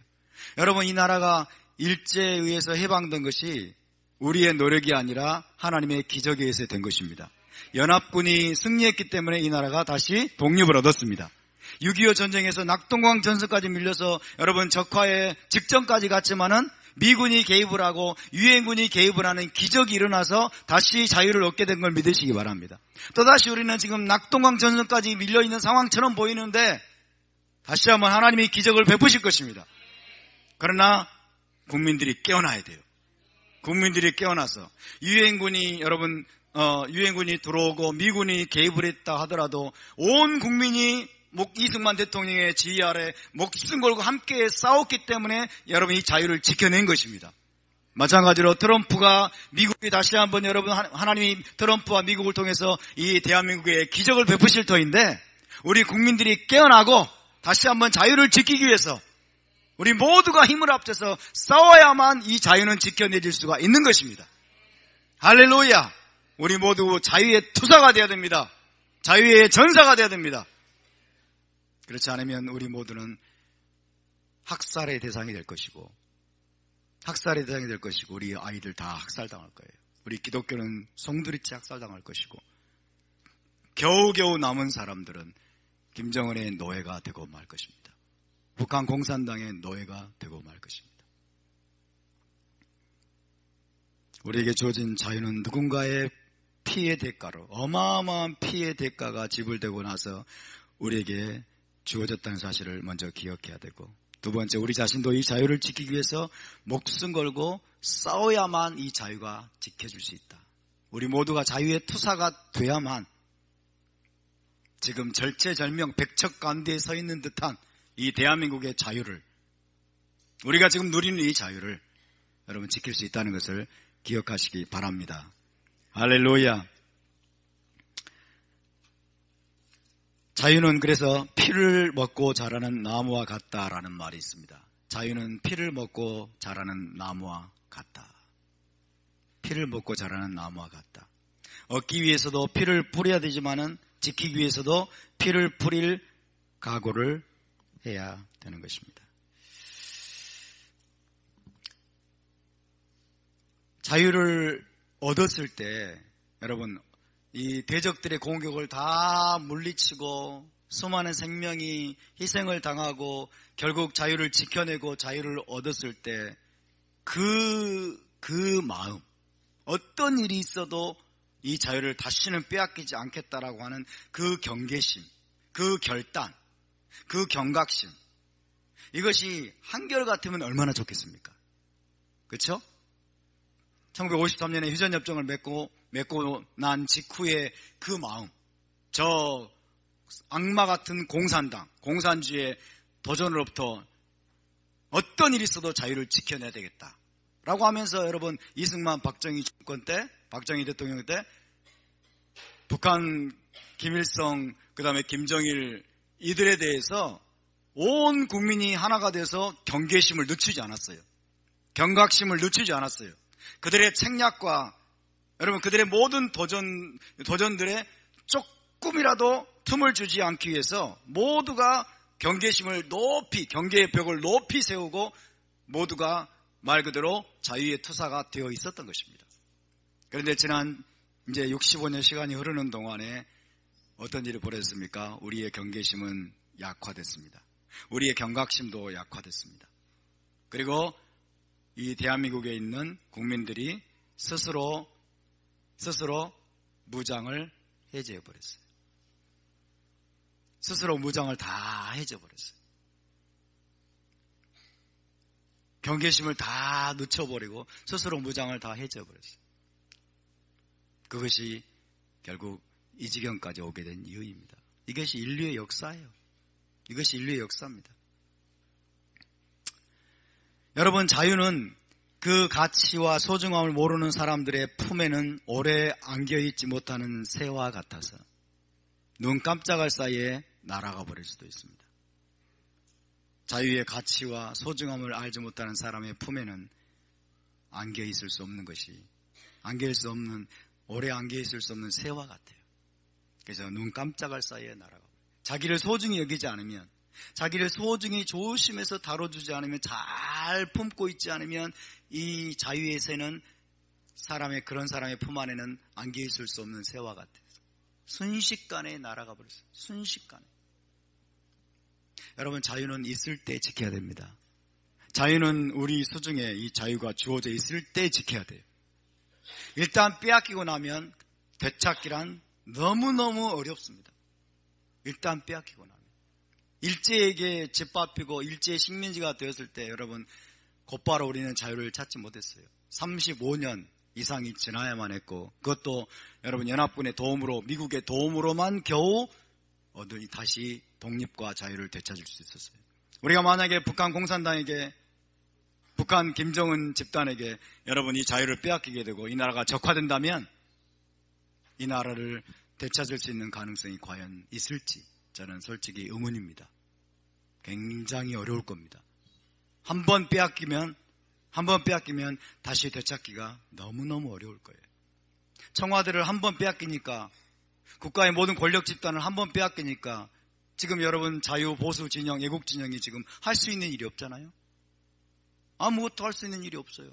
S1: 여러분, 이 나라가 일제에 의해서 해방된 것이 우리의 노력이 아니라 하나님의 기적에 의해서 된 것입니다. 연합군이 승리했기 때문에 이 나라가 다시 독립을 얻었습니다. 6.25 전쟁에서 낙동강 전선까지 밀려서 여러분 적화에 직전까지 갔지만은 미군이 개입을 하고 유엔군이 개입을 하는 기적이 일어나서 다시 자유를 얻게 된 걸 믿으시기 바랍니다. 또다시 우리는 지금 낙동강 전선까지 밀려있는 상황처럼 보이는데 다시 한번 하나님이 기적을 베푸실 것입니다. 그러나 국민들이 깨어나야 돼요. 국민들이 깨어나서 유엔군이 들어오고 미군이 개입을 했다 하더라도 온 국민이 이승만 대통령의 지휘 아래 목숨 걸고 함께 싸웠기 때문에 여러분 이 자유를 지켜낸 것입니다. 마찬가지로 트럼프가 미국이 다시 한번 여러분 하나님이 트럼프와 미국을 통해서 이 대한민국에 기적을 베푸실 터인데 우리 국민들이 깨어나고 다시 한번 자유를 지키기 위해서 우리 모두가 힘을 합쳐서 싸워야만 이 자유는 지켜내질 수가 있는 것입니다. 할렐루야! 우리 모두 자유의 투사가 되어야 됩니다. 자유의 전사가 되어야 됩니다. 그렇지 않으면 우리 모두는 학살의 대상이 될 것이고 우리 아이들 다 학살당할 거예요. 우리 기독교는 송두리째 학살당할 것이고 겨우겨우 남은 사람들은 김정은의 노예가 되고 말 것입니다. 북한 공산당의 노예가 되고 말 것입니다. 우리에게 주어진 자유는 누군가의 피의 대가로 어마어마한 피의 대가가 지불되고 나서 우리에게 주어졌다는 사실을 먼저 기억해야 되고 두 번째 우리 자신도 이 자유를 지키기 위해서 목숨 걸고 싸워야만 이 자유가 지켜질 수 있다. 우리 모두가 자유의 투사가 돼야만 지금 절체절명 백척 가운데에 서 있는 듯한 이 대한민국의 자유를 우리가 지금 누리는 이 자유를 여러분 지킬 수 있다는 것을 기억하시기 바랍니다. 할렐루야. 자유는 그래서 피를 먹고 자라는 나무와 같다라는 말이 있습니다. 자유는 피를 먹고 자라는 나무와 같다. 피를 먹고 자라는 나무와 같다. 얻기 위해서도 피를 뿌려야 되지만은 지키기 위해서도 피를 뿌릴 각오를 해야 되는 것입니다. 자유를 얻었을 때 여러분 이 대적들의 공격을 다 물리치고 수많은 생명이 희생을 당하고 결국 자유를 지켜내고 자유를 얻었을 때 그 마음 어떤 일이 있어도 이 자유를 다시는 빼앗기지 않겠다라고 하는 그 경계심, 그 결단, 그 경각심 이것이 한결같으면 얼마나 좋겠습니까? 그렇죠? 1953년에 휴전협정을 맺고 난 직후에 그 마음, 저 악마 같은 공산당, 공산주의의 도전으로부터 어떤 일이 있어도 자유를 지켜내야 되겠다라고 하면서 여러분 이승만 박정희 정권 때, 박정희 대통령 때 북한 김일성 그다음에 김정일 이들에 대해서 온 국민이 하나가 돼서 경계심을 늦추지 않았어요. 경각심을 늦추지 않았어요. 그들의 책략과 여러분 그들의 모든 도전들에 조금이라도 틈을 주지 않기 위해서 모두가 경계심을 높이 경계의 벽을 높이 세우고 모두가 말 그대로 자유의 투사가 되어 있었던 것입니다. 그런데 지난 이제 65년 시간이 흐르는 동안에 어떤 일이 벌어졌습니까? 우리의 경계심은 약화됐습니다. 우리의 경각심도 약화됐습니다. 그리고 이 대한민국에 있는 국민들이 스스로 무장을 해제해버렸어요. 스스로 무장을 다 해제해버렸어요. 경계심을 다 늦춰버리고 스스로 무장을 다 해제해버렸어요. 그것이 결국 이 지경까지 오게 된 이유입니다. 이것이 인류의 역사예요. 이것이 인류의 역사입니다. 여러분, 자유는 그 가치와 소중함을 모르는 사람들의 품에는 오래 안겨있지 못하는 새와 같아서 눈 깜짝할 사이에 날아가 버릴 수도 있습니다. 자유의 가치와 소중함을 알지 못하는 사람의 품에는 안겨있을 수 없는 것이, 오래 안겨있을 수 없는 새와 같아요. 그래서 눈 깜짝할 사이에 날아가. 자기를 소중히 여기지 않으면, 자기를 소중히 조심해서 다뤄주지 않으면, 잘 품고 있지 않으면 이 자유의 새는 그런 사람의 품 안에는 안겨있을 수 없는 새와 같아요. 순식간에 날아가 버렸어요. 순식간에. 여러분, 자유는 있을 때 지켜야 됩니다. 자유는 우리 수중에 이 자유가 주어져 있을 때 지켜야 돼요. 일단 빼앗기고 나면 되찾기란 너무너무 어렵습니다. 일단 빼앗기고 나면. 일제에게 짓밟히고 일제의 식민지가 되었을 때 여러분, 곧바로 우리는 자유를 찾지 못했어요. 35년 이상이 지나야만 했고, 그것도 여러분 연합군의 도움으로, 미국의 도움으로만 겨우 다시 독립과 자유를 되찾을 수 있었어요. 우리가 만약에 북한 공산당에게, 북한 김정은 집단에게 여러분 이 자유를 빼앗기게 되고 이 나라가 적화된다면 이 나라를 되찾을 수 있는 가능성이 과연 있을지 저는 솔직히 의문입니다. 굉장히 어려울 겁니다. 한 번 빼앗기면 다시 되찾기가 너무너무 어려울 거예요. 청와대를 한 번 빼앗기니까, 국가의 모든 권력 집단을 한 번 빼앗기니까 지금 여러분 자유 보수 진영, 애국 진영이 지금 할 수 있는 일이 없잖아요. 아무것도 할 수 있는 일이 없어요.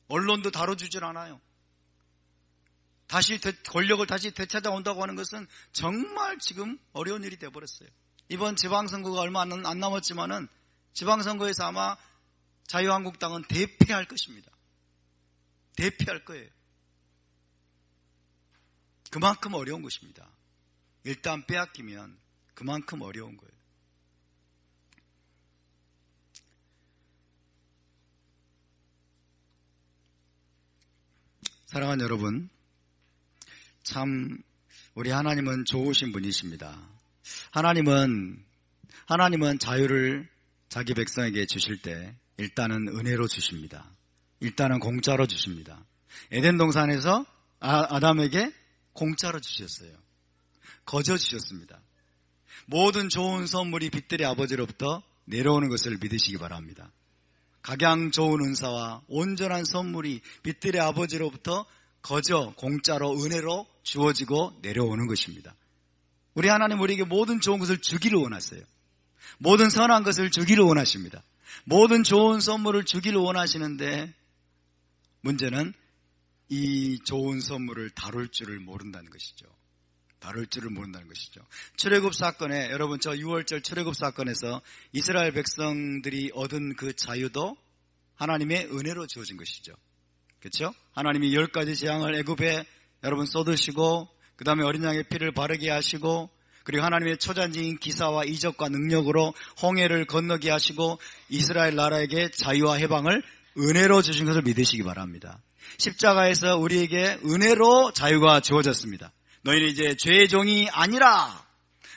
S1: 언론도 다뤄주질 않아요. 권력을 다시 되찾아온다고 하는 것은 정말 지금 어려운 일이 되어버렸어요. 이번 지방선거가 얼마 안 남았지만은 지방선거에서 아마 자유한국당은 대패할 것입니다. 대패할 거예요. 그만큼 어려운 것입니다. 일단 빼앗기면 그만큼 어려운 거예요. 사랑하는 여러분, 참 우리 하나님은 좋으신 분이십니다. 하나님은 자유를 자기 백성에게 주실 때 일단은 은혜로 주십니다. 일단은 공짜로 주십니다. 에덴 동산에서 아담에게 공짜로 주셨어요. 거저 주셨습니다. 모든 좋은 선물이 빛들의 아버지로부터 내려오는 것을 믿으시기 바랍니다. 각양 좋은 은사와 온전한 선물이 빛들의 아버지로부터 거저 공짜로 은혜로 주어지고 내려오는 것입니다. 우리 하나님 우리에게 모든 좋은 것을 주기를 원하세요. 모든 선한 것을 주기를 원하십니다. 모든 좋은 선물을 주기를 원하시는데 문제는 이 좋은 선물을 다룰 줄을 모른다는 것이죠. 출애굽 사건에, 여러분 저 6월절 출애굽 사건에서 이스라엘 백성들이 얻은 그 자유도 하나님의 은혜로 주어진 것이죠. 그렇죠? 하나님이 10가지 재앙을 애굽에 여러분 쏟으시고, 그 다음에 어린 양의 피를 바르게 하시고, 그리고 하나님의 초잔지인 기사와 이적과 능력으로 홍해를 건너게 하시고 이스라엘 나라에게 자유와 해방을 은혜로 주신 것을 믿으시기 바랍니다. 십자가에서 우리에게 은혜로 자유가 주어졌습니다. 너희는 이제 죄의 종이 아니라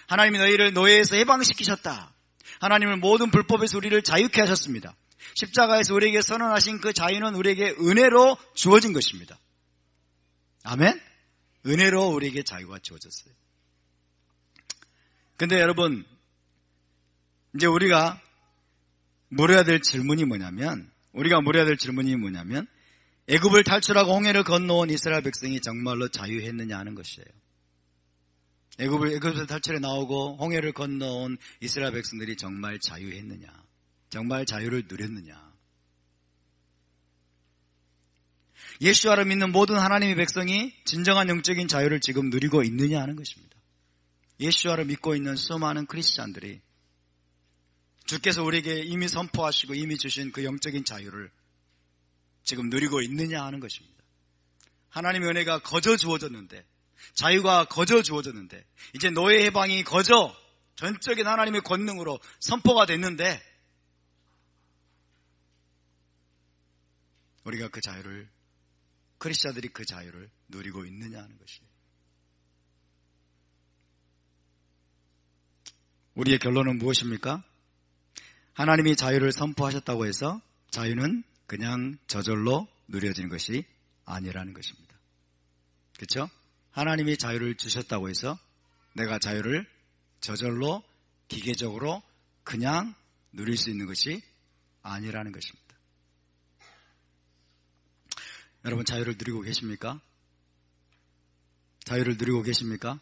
S1: 하나님이 너희를 노예에서 해방시키셨다. 하나님은 모든 불법에서 우리를 자유케 하셨습니다. 십자가에서 우리에게 선언하신 그 자유는 우리에게 은혜로 주어진 것입니다. 아멘? 은혜로 우리에게 자유가 주어졌어요. 근데 여러분, 이제 우리가 물어야 될 질문이 뭐냐면, 애굽을 탈출하고 홍해를 건너온 이스라엘 백성이 정말로 자유했느냐 하는 것이에요. 애굽에서 탈출해 나오고 홍해를 건너온 이스라엘 백성들이 정말 자유했느냐, 정말 자유를 누렸느냐. 예수와를 믿는 모든 하나님의 백성이 진정한 영적인 자유를 지금 누리고 있느냐 하는 것입니다. 예수와를 믿고 있는 수많은 크리스찬들이 주께서 우리에게 이미 선포하시고 이미 주신 그 영적인 자유를 지금 누리고 있느냐 하는 것입니다. 하나님의 은혜가 거저 주어졌는데, 자유가 거저 주어졌는데, 이제 노예 해방이 거저 전적인 하나님의 권능으로 선포가 됐는데 우리가 그 자유를, 크리스찬들이 그 자유를 누리고 있느냐 하는 것이에요. 우리의 결론은 무엇입니까? 하나님이 자유를 선포하셨다고 해서 자유는 그냥 저절로 누려지는 것이 아니라는 것입니다. 그렇죠? 하나님이 자유를 주셨다고 해서 내가 자유를 저절로 기계적으로 그냥 누릴 수 있는 것이 아니라는 것입니다. 여러분 자유를 누리고 계십니까? 자유를 누리고 계십니까?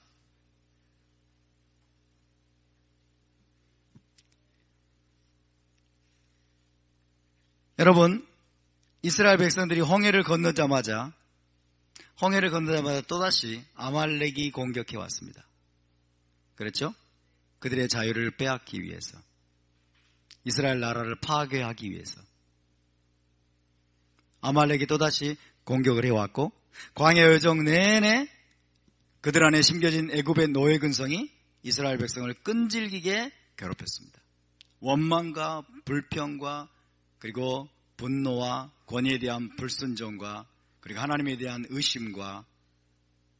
S1: 여러분, 이스라엘 백성들이 홍해를 건너자마자 또다시 아말렉이 공격해 왔습니다. 그렇죠? 그들의 자유를 빼앗기 위해서, 이스라엘 나라를 파괴하기 위해서 아말렉이 또다시 공격을 해왔고, 광야 여정 내내 그들 안에 심겨진 애굽의 노예 근성이 이스라엘 백성을 끈질기게 괴롭혔습니다. 원망과 불평과 그리고 분노와 권위에 대한 불순종과 그리고 하나님에 대한 의심과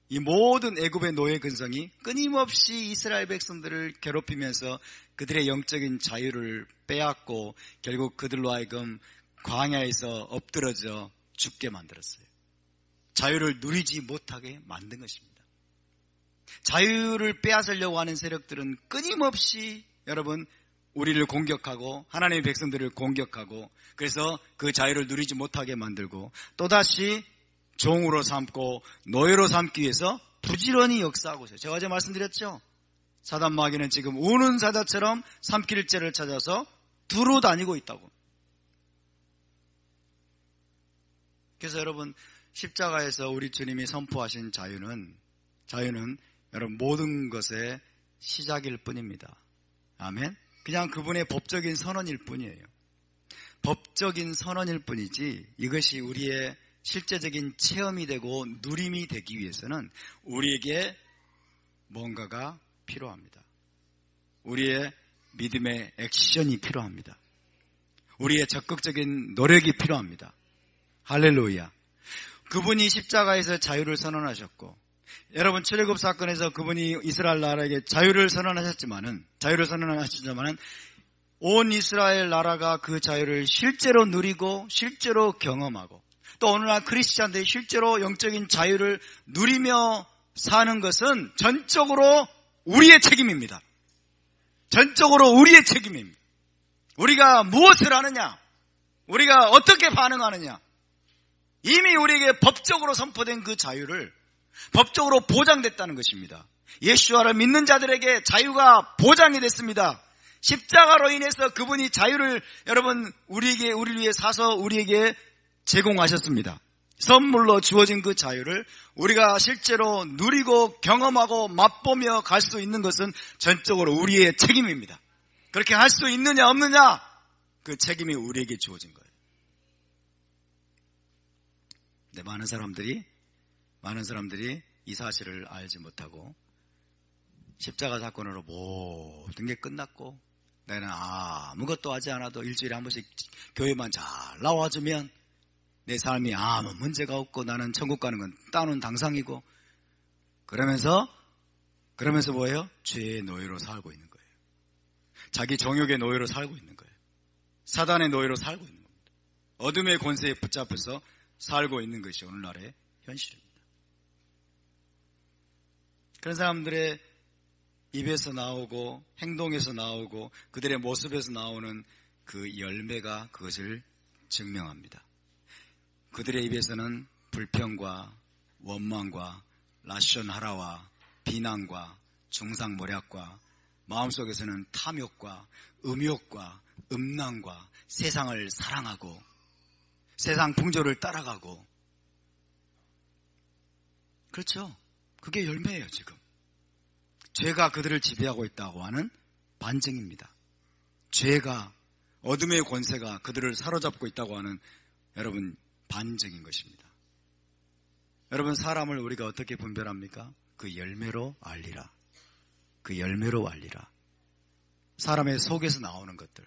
S1: 이 모든 애굽의 노예 근성이 끊임없이 이스라엘 백성들을 괴롭히면서 그들의 영적인 자유를 빼앗고 결국 그들로 하여금 광야에서 엎드러져 죽게 만들었어요. 자유를 누리지 못하게 만든 것입니다. 자유를 빼앗으려고 하는 세력들은 끊임없이 여러분 우리를 공격하고 하나님의 백성들을 공격하고 그래서 그 자유를 누리지 못하게 만들고 또다시 종으로 삼고 노예로 삼기 위해서 부지런히 역사하고 있어요. 제가 어제 말씀드렸죠. 사단 마귀는 지금 우는 사자처럼 삼킬죄를 찾아서 두루 다니고 있다고. 그래서 여러분 십자가에서 우리 주님이 선포하신 자유는 여러분 모든 것의 시작일 뿐입니다. 아멘. 그냥 그분의 법적인 선언일 뿐이에요. 법적인 선언일 뿐이지 이것이 우리의 실제적인 체험이 되고 누림이 되기 위해서는 우리에게 뭔가가 필요합니다. 우리의 믿음의 액션이 필요합니다. 우리의 적극적인 노력이 필요합니다. 할렐루야. 그분이 십자가에서 자유를 선언하셨고 여러분 출애굽 사건에서 그분이 이스라엘 나라에게 자유를 선언하셨지만은 온 이스라엘 나라가 그 자유를 실제로 누리고 실제로 경험하고 또 오늘날 크리스찬들이 실제로 영적인 자유를 누리며 사는 것은 전적으로 우리의 책임입니다. 전적으로 우리의 책임입니다. 우리가 무엇을 하느냐, 우리가 어떻게 반응하느냐, 이미 우리에게 법적으로 선포된 그 자유를 법적으로 보장됐다는 것입니다. 예수와를 믿는 자들에게 자유가 보장이 됐습니다. 십자가로 인해서 그분이 자유를 여러분 우리를 위해 사서 우리에게 제공하셨습니다. 선물로 주어진 그 자유를 우리가 실제로 누리고 경험하고 맛보며 갈 수 있는 것은 전적으로 우리의 책임입니다. 그렇게 할 수 있느냐 없느냐 그 책임이 우리에게 주어진 거예요. 근데 많은 사람들이 이 사실을 알지 못하고 십자가 사건으로 모든 게 끝났고 나는 아무것도 하지 않아도 일주일에 한 번씩 교회만 잘 나와주면 내 삶이 아무 문제가 없고 나는 천국 가는 건 따놓은 당상이고 그러면서 뭐예요? 죄의 노예로 살고 있는 거예요. 자기 정욕의 노예로 살고 있는 거예요. 사단의 노예로 살고 있는 겁니다. 어둠의 권세에 붙잡혀서 살고 있는 것이 오늘날의 현실입니다. 그런 사람들의 입에서 나오고 행동에서 나오고 그들의 모습에서 나오는 그 열매가 그것을 증명합니다. 그들의 입에서는 불평과 원망과 라숀하라와 비난과 중상모략과 마음속에서는 탐욕과 음욕과 음란과 세상을 사랑하고 세상 풍조를 따라가고 그렇죠. 그게 열매예요. 지금 죄가 그들을 지배하고 있다고 하는 반증입니다. 죄가 어둠의 권세가 그들을 사로잡고 있다고 하는 여러분 반증인 것입니다. 여러분 사람을 우리가 어떻게 분별합니까? 그 열매로 알리라. 그 열매로 알리라. 사람의 속에서 나오는 것들,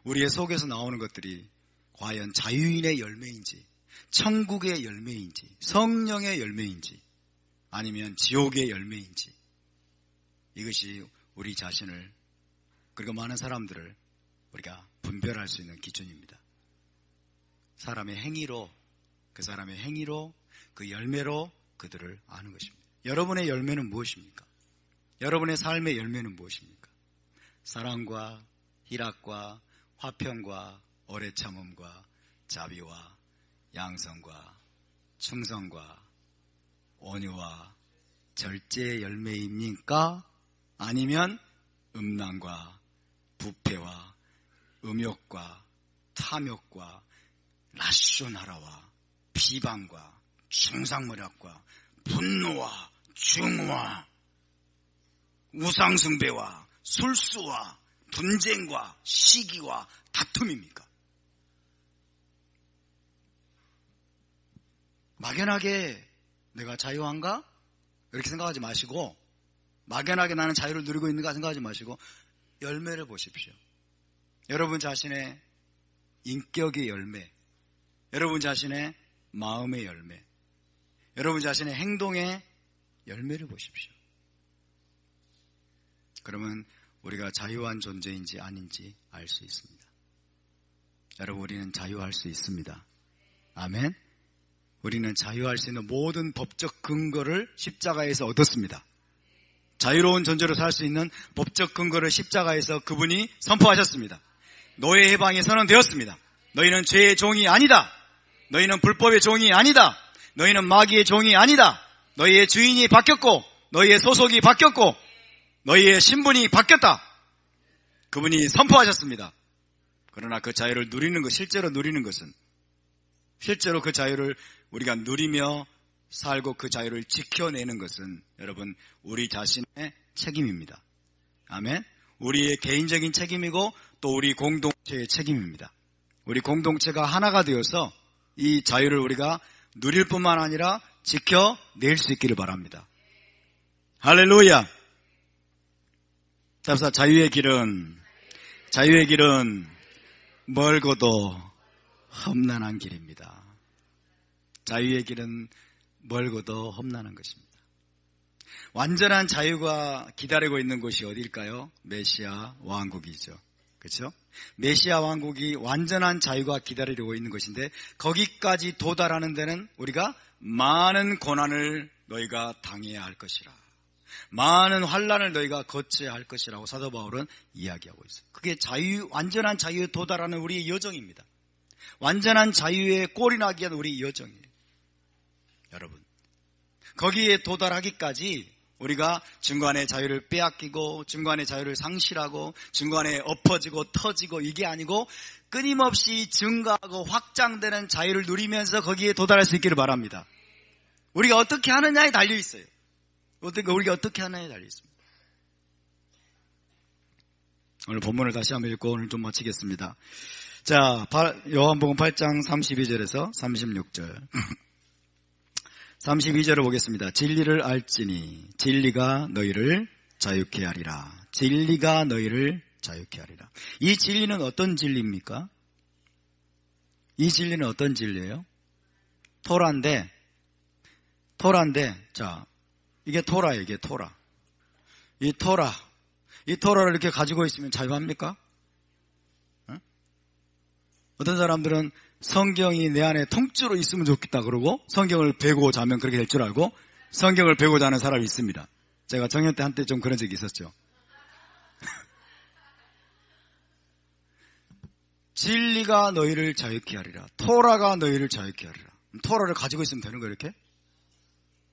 S1: 우리의 속에서 나오는 것들이 과연 자유인의 열매인지 천국의 열매인지 성령의 열매인지 아니면 지옥의 열매인지 이것이 우리 자신을 그리고 많은 사람들을 우리가 분별할 수 있는 기준입니다. 사람의 행위로, 그 사람의 행위로, 그 열매로 그들을 아는 것입니다. 여러분의 열매는 무엇입니까? 여러분의 삶의 열매는 무엇입니까? 사랑과 희락과 화평과 오래 참음과 자비와 양성과 충성과 온유와 절제의 열매입니까? 아니면 음란과 부패와 음욕과 탐욕과 라쇼나라와 비방과 충상무략과 분노와 증오와 우상숭배와 술수와 분쟁과 시기와 다툼입니까? 막연하게 내가 자유한가? 이렇게 생각하지 마시고, 막연하게 나는 자유를 누리고 있는가 생각하지 마시고 열매를 보십시오. 여러분 자신의 인격의 열매, 여러분 자신의 마음의 열매, 여러분 자신의 행동의 열매를 보십시오. 그러면 우리가 자유한 존재인지 아닌지 알 수 있습니다. 여러분, 우리는 자유할 수 있습니다. 아멘. 우리는 자유할 수 있는 모든 법적 근거를 십자가에서 얻었습니다. 자유로운 존재로 살 수 있는 법적 근거를 십자가에서 그분이 선포하셨습니다. 노예 해방이 선언되었습니다. 너희는 죄의 종이 아니다. 너희는 불법의 종이 아니다. 너희는 마귀의 종이 아니다. 너희의 주인이 바뀌었고, 너희의 소속이 바뀌었고, 너희의 신분이 바뀌었다. 그분이 선포하셨습니다. 그러나 그 자유를 누리는 것, 실제로 누리는 것은, 실제로 그 자유를 우리가 누리며 살고 그 자유를 지켜내는 것은 여러분, 우리 자신의 책임입니다. 아멘. 우리의 개인적인 책임이고 또 우리 공동체의 책임입니다. 우리 공동체가 하나가 되어서 이 자유를 우리가 누릴 뿐만 아니라 지켜낼 수 있기를 바랍니다. 할렐루야. 답사, 자유의 길은 멀고도 험난한 길입니다. 자유의 길은 멀고도 험난한 것입니다. 완전한 자유가 기다리고 있는 곳이 어디일까요? 메시아 왕국이죠. 그렇죠? 메시아 왕국이 완전한 자유가 기다리고 있는 것인데, 거기까지 도달하는 데는 우리가 많은 고난을 너희가 당해야 할 것이라, 많은 환난을 너희가 거쳐야 할 것이라고 사도 바울은 이야기하고 있어요. 그게 완전한 자유에 도달하는 우리의 여정입니다. 완전한 자유에 꼴이 나기 위한 우리의 여정이에요. 여러분, 거기에 도달하기까지 우리가 중간에 자유를 빼앗기고 중간에 자유를 상실하고 중간에 엎어지고 터지고, 이게 아니고 끊임없이 증가하고 확장되는 자유를 누리면서 거기에 도달할 수 있기를 바랍니다. 우리가 어떻게 하느냐에 달려 있어요. 우리가 어떻게 하느냐에 달려 있습니다. 오늘 본문을 다시 한번 읽고 오늘 좀 마치겠습니다. 자, 요한복음 8장 32절에서 36절. 32절을 보겠습니다. 진리를 알지니 진리가 너희를 자유케 하리라. 진리가 너희를 자유케 하리라. 이 진리는 어떤 진리입니까? 이 진리는 어떤 진리예요? 토라인데, 자, 이게 토라예요. 이게 토라. 이 토라를 이렇게 가지고 있으면 자유합니까? 응? 어떤 사람들은 성경이 내 안에 통째로 있으면 좋겠다 그러고 성경을 베고 자면 그렇게 될 줄 알고 성경을 베고 자는 사람이 있습니다. 제가 정년 때 한때 좀 그런 적이 있었죠. 진리가 너희를 자유케 하리라. 토라가 너희를 자유케 하리라. 토라를 가지고 있으면 되는 거예요, 이렇게?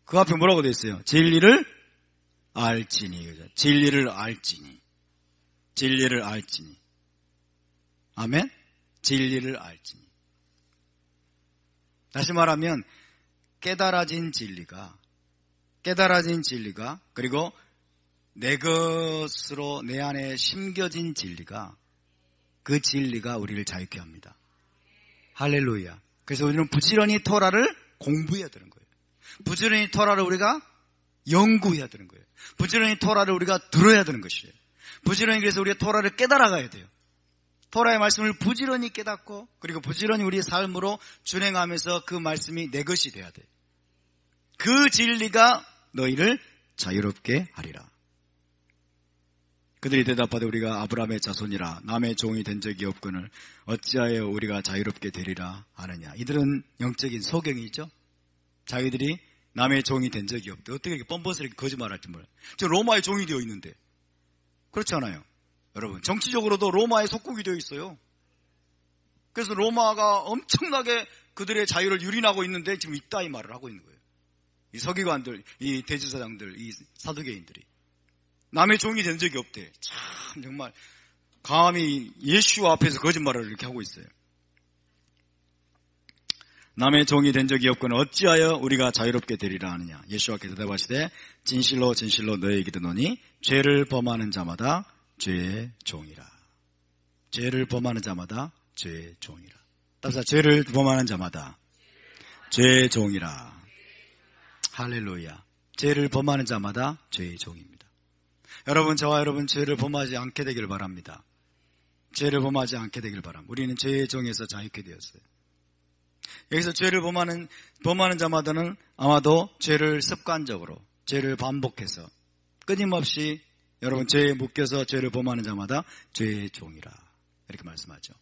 S1: 그 앞에 뭐라고 되어 있어요? 진리를 알지니. 진리를 알지니. 진리를 알지니. 아멘? 진리를 알지니. 다시 말하면 깨달아진 진리가, 그리고 내 것으로 내 안에 심겨진 진리가, 그 진리가 우리를 자유케 합니다. 할렐루야. 그래서 우리는 부지런히 토라를 공부해야 되는 거예요. 부지런히 토라를 우리가 연구해야 되는 거예요. 부지런히 토라를 우리가 들어야 되는 것이에요. 부지런히, 그래서 우리가 토라를 깨달아가야 돼요. 토라의 말씀을 부지런히 깨닫고, 그리고 부지런히 우리의 삶으로 준행하면서 그 말씀이 내 것이 돼야 돼요. 그 진리가 너희를 자유롭게 하리라. 그들이 대답하되 우리가 아브라함의 자손이라 남의 종이 된 적이 없거늘 어찌하여 우리가 자유롭게 되리라 하느냐. 이들은 영적인 소경이죠. 자기들이 남의 종이 된 적이 없대. 어떻게 이렇게 뻔뻔스럽게 거짓말할지 몰라요. 저 로마의 종이 되어 있는데. 그렇지 않아요? 여러분, 정치적으로도 로마의 속국이 되어 있어요. 그래서 로마가 엄청나게 그들의 자유를 유린하고 있는데 지금 이따위 말을 하고 있는 거예요. 이 서기관들, 이 대제사장들, 이 사두개인들이 남의 종이 된 적이 없대. 참 정말 감히 예수 앞에서 거짓말을 이렇게 하고 있어요. 남의 종이 된 적이 없거늘 어찌하여 우리가 자유롭게 되리라 하느냐. 예수와께서 대답하시되 진실로 진실로 너희에게 이르노니 죄를 범하는 자마다 죄의 종이라. 죄를 범하는 자마다 죄의 종이라. 따라서 죄를 범하는 자마다 죄의 종이라. 할렐루야. 죄를 범하는 자마다 죄의 종입니다. 여러분, 저와 여러분 죄를 범하지 않게 되길 바랍니다. 죄를 범하지 않게 되길 바랍니다. 우리는 죄의 종에서 자유케 되었어요. 여기서 죄를 범하는 자마다는 아마도 죄를 습관적으로, 죄를 반복해서 끊임없이 여러분 죄에 묶여서 죄를 범하는 자마다 죄의 종이라 이렇게 말씀하죠.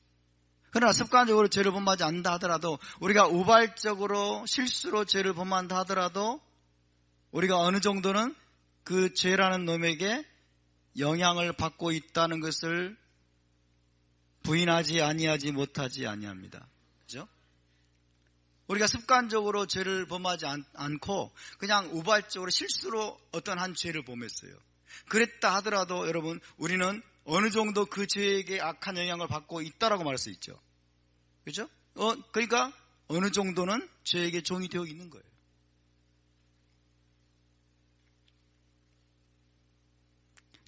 S1: 그러나 습관적으로 죄를 범하지 않는다 하더라도, 우리가 우발적으로 실수로 죄를 범한다 하더라도 우리가 어느 정도는 그 죄라는 놈에게 영향을 받고 있다는 것을 부인하지 아니하지 못하지 아니합니다. 그렇죠? 우리가 습관적으로 죄를 범하지 않고 그냥 우발적으로 실수로 어떤 한 죄를 범했어요. 그랬다 하더라도 여러분, 우리는 어느 정도 그 죄에게 악한 영향을 받고 있다라고 말할 수 있죠. 그렇죠? 그러니까 어느 정도는 죄에게 종이 되어 있는 거예요.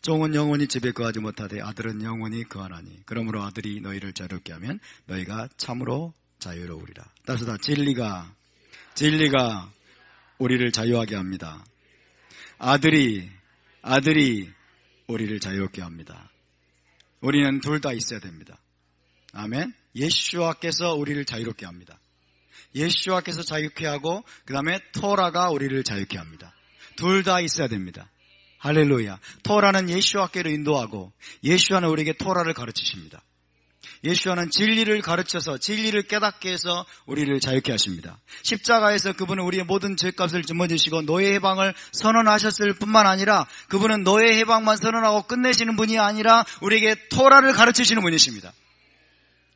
S1: 종은 영원히 집에 거하지 못하되 아들은 영원히 거하나니 그러므로 아들이 너희를 자유롭게 하면 너희가 참으로 자유로우리라. 따라서 다 진리가 우리를 자유하게 합니다. 아들이 우리를 자유롭게 합니다. 우리는 둘 다 있어야 됩니다. 아멘. 예수와께서 우리를 자유롭게 합니다. 예수와께서 자유케 하고 그 다음에 토라가 우리를 자유케 합니다. 둘 다 있어야 됩니다. 할렐루야. 토라는 예수와께로 인도하고 예수와는 우리에게 토라를 가르치십니다. 예수와는 진리를 가르쳐서 진리를 깨닫게 해서 우리를 자유케 하십니다. 십자가에서 그분은 우리의 모든 죄값을 짊어지시고 노예 해방을 선언하셨을 뿐만 아니라 그분은 노예 해방만 선언하고 끝내시는 분이 아니라 우리에게 토라를 가르치시는 분이십니다.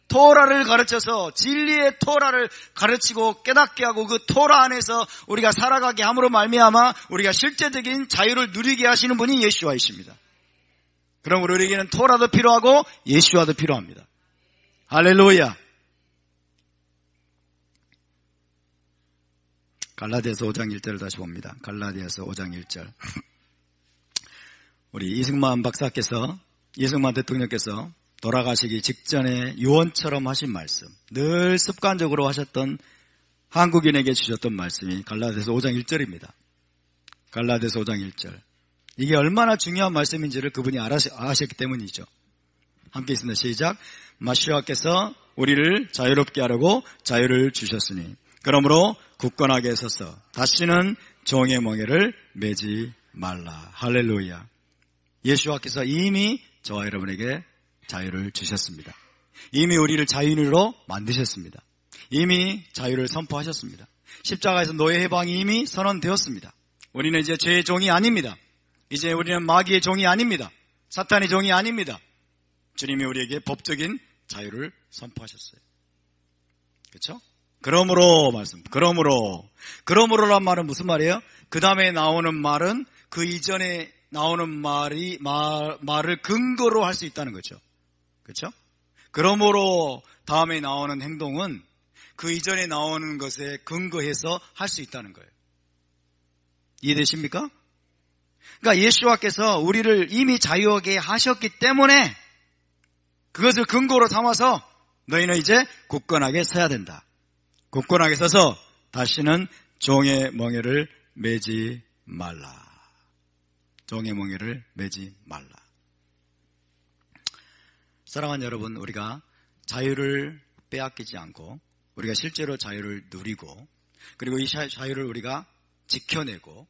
S1: 토라를 가르쳐서 진리의 토라를 가르치고 깨닫게 하고 그 토라 안에서 우리가 살아가게 함으로 말미암아 우리가 실제적인 자유를 누리게 하시는 분이 예수와이십니다. 그러므로 우리에게는 토라도 필요하고 예수와도 필요합니다. 할렐루야. 갈라디아서 5장 1절을 다시 봅니다. 갈라디아서 5장 1절. 우리 이승만 대통령께서 돌아가시기 직전에 유언처럼 하신 말씀, 늘 습관적으로 하셨던 한국인에게 주셨던 말씀이 갈라디아서 5장 1절입니다. 갈라디아서 5장 1절. 이게 얼마나 중요한 말씀인지를 그분이 아셨기 때문이죠. 함께 있습니다. 시작. 마시아께서 우리를 자유롭게 하려고 자유를 주셨으니 그러므로 굳건하게 서서 다시는 종의 멍에를 매지 말라. 할렐루야. 예수와께서 이미 저와 여러분에게 자유를 주셨습니다. 이미 우리를 자유인으로 만드셨습니다. 이미 자유를 선포하셨습니다. 십자가에서 노예 해방이 이미 선언되었습니다. 우리는 이제 죄의 종이 아닙니다. 이제 우리는 마귀의 종이 아닙니다. 사탄의 종이 아닙니다. 주님이 우리에게 법적인 자유를 선포하셨어요. 그렇죠? 그러므로란 말은 무슨 말이에요? 그 다음에 나오는 말은 그 이전에 나오는 말을 근거로 할 수 있다는 거죠. 그렇죠? 그러므로 다음에 나오는 행동은 그 이전에 나오는 것에 근거해서 할 수 있다는 거예요. 이해되십니까? 그러니까 예수와께서 우리를 이미 자유하게 하셨기 때문에 그것을 근거로 삼아서 너희는 이제 굳건하게 서야 된다. 굳건하게 서서 다시는 종의 멍에를 매지 말라. 종의 멍에를 매지 말라. 사랑하는 여러분, 우리가 자유를 빼앗기지 않고 우리가 실제로 자유를 누리고 그리고 이 자유를 우리가 지켜내고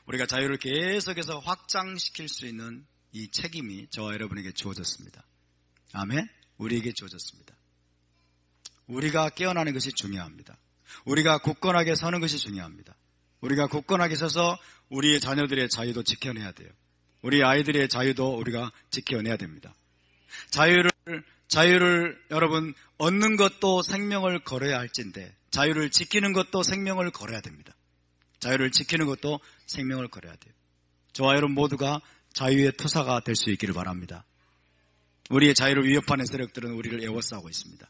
S1: 우리가 자유를 계속해서 확장시킬 수 있는 이 책임이 저와 여러분에게 주어졌습니다. 아멘? 우리에게 주어졌습니다. 우리가 깨어나는 것이 중요합니다. 우리가 굳건하게 서는 것이 중요합니다. 우리가 굳건하게 서서 우리의 자녀들의 자유도 지켜내야 돼요. 우리 아이들의 자유도 우리가 지켜내야 됩니다. 자유를 여러분 얻는 것도 생명을 걸어야 할진데 자유를 지키는 것도 생명을 걸어야 됩니다. 자유를 지키는 것도 생명을 걸어야 돼요. 저와 여러분 모두가 자유의 투사가 될 수 있기를 바랍니다. 우리의 자유를 위협하는 세력들은 우리를 애워싸고 있습니다.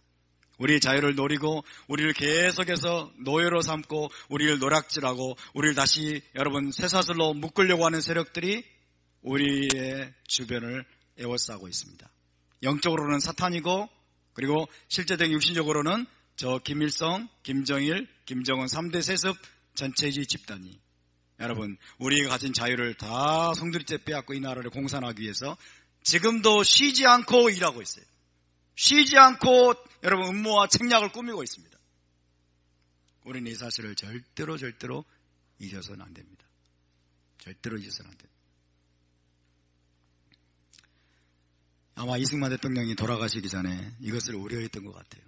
S1: 우리의 자유를 노리고 우리를 계속해서 노예로 삼고 우리를 노략질하고 우리를 다시 여러분 쇠사슬로 묶으려고 하는 세력들이 우리의 주변을 애워싸고 있습니다. 영적으로는 사탄이고 그리고 실제적인 육신적으로는 저 김일성, 김정일, 김정은 3대 세습 전체주의 집단이 여러분 우리가 가진 자유를 다 송두리째 빼앗고 이 나라를 공산하기 위해서 지금도 쉬지 않고 일하고 있어요. 쉬지 않고 여러분 음모와 책략을 꾸미고 있습니다. 우리는 이 사실을 절대로 잊어서는 안 됩니다. 절대로 잊어서는 안 됩니다. 아마 이승만 대통령이 돌아가시기 전에 이것을 우려했던 것 같아요.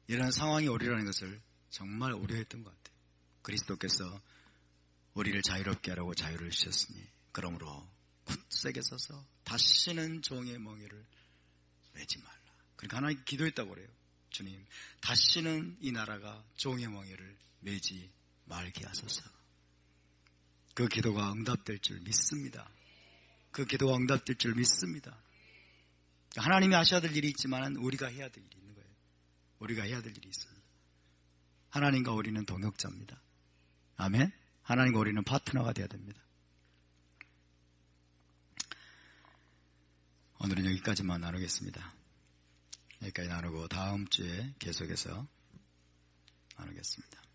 S1: 이런 상황이 오리라는 것을 정말 우려했던 것 같아요. 그리스도께서 우리를 자유롭게 하려고 자유를 주셨으니 그러므로 굳세게 서서 다시는 종의 멍에를 매지 말라. 그러니까 하나님께 기도했다고 그래요. 주님, 다시는 이 나라가 종의 멍에를 매지 말게 하소서. 그 기도가 응답될 줄 믿습니다. 그 기도가 응답될 줄 믿습니다. 하나님이 하셔야 될 일이 있지만 우리가 해야 될 일이 있는 거예요. 우리가 해야 될 일이 있습니다. 하나님과 우리는 동역자입니다. 아멘? 하나님과 우리는 파트너가 되어야 됩니다. 오늘은 여기까지만 나누겠습니다. 여기까지 나누고 다음 주에 계속해서 나누겠습니다.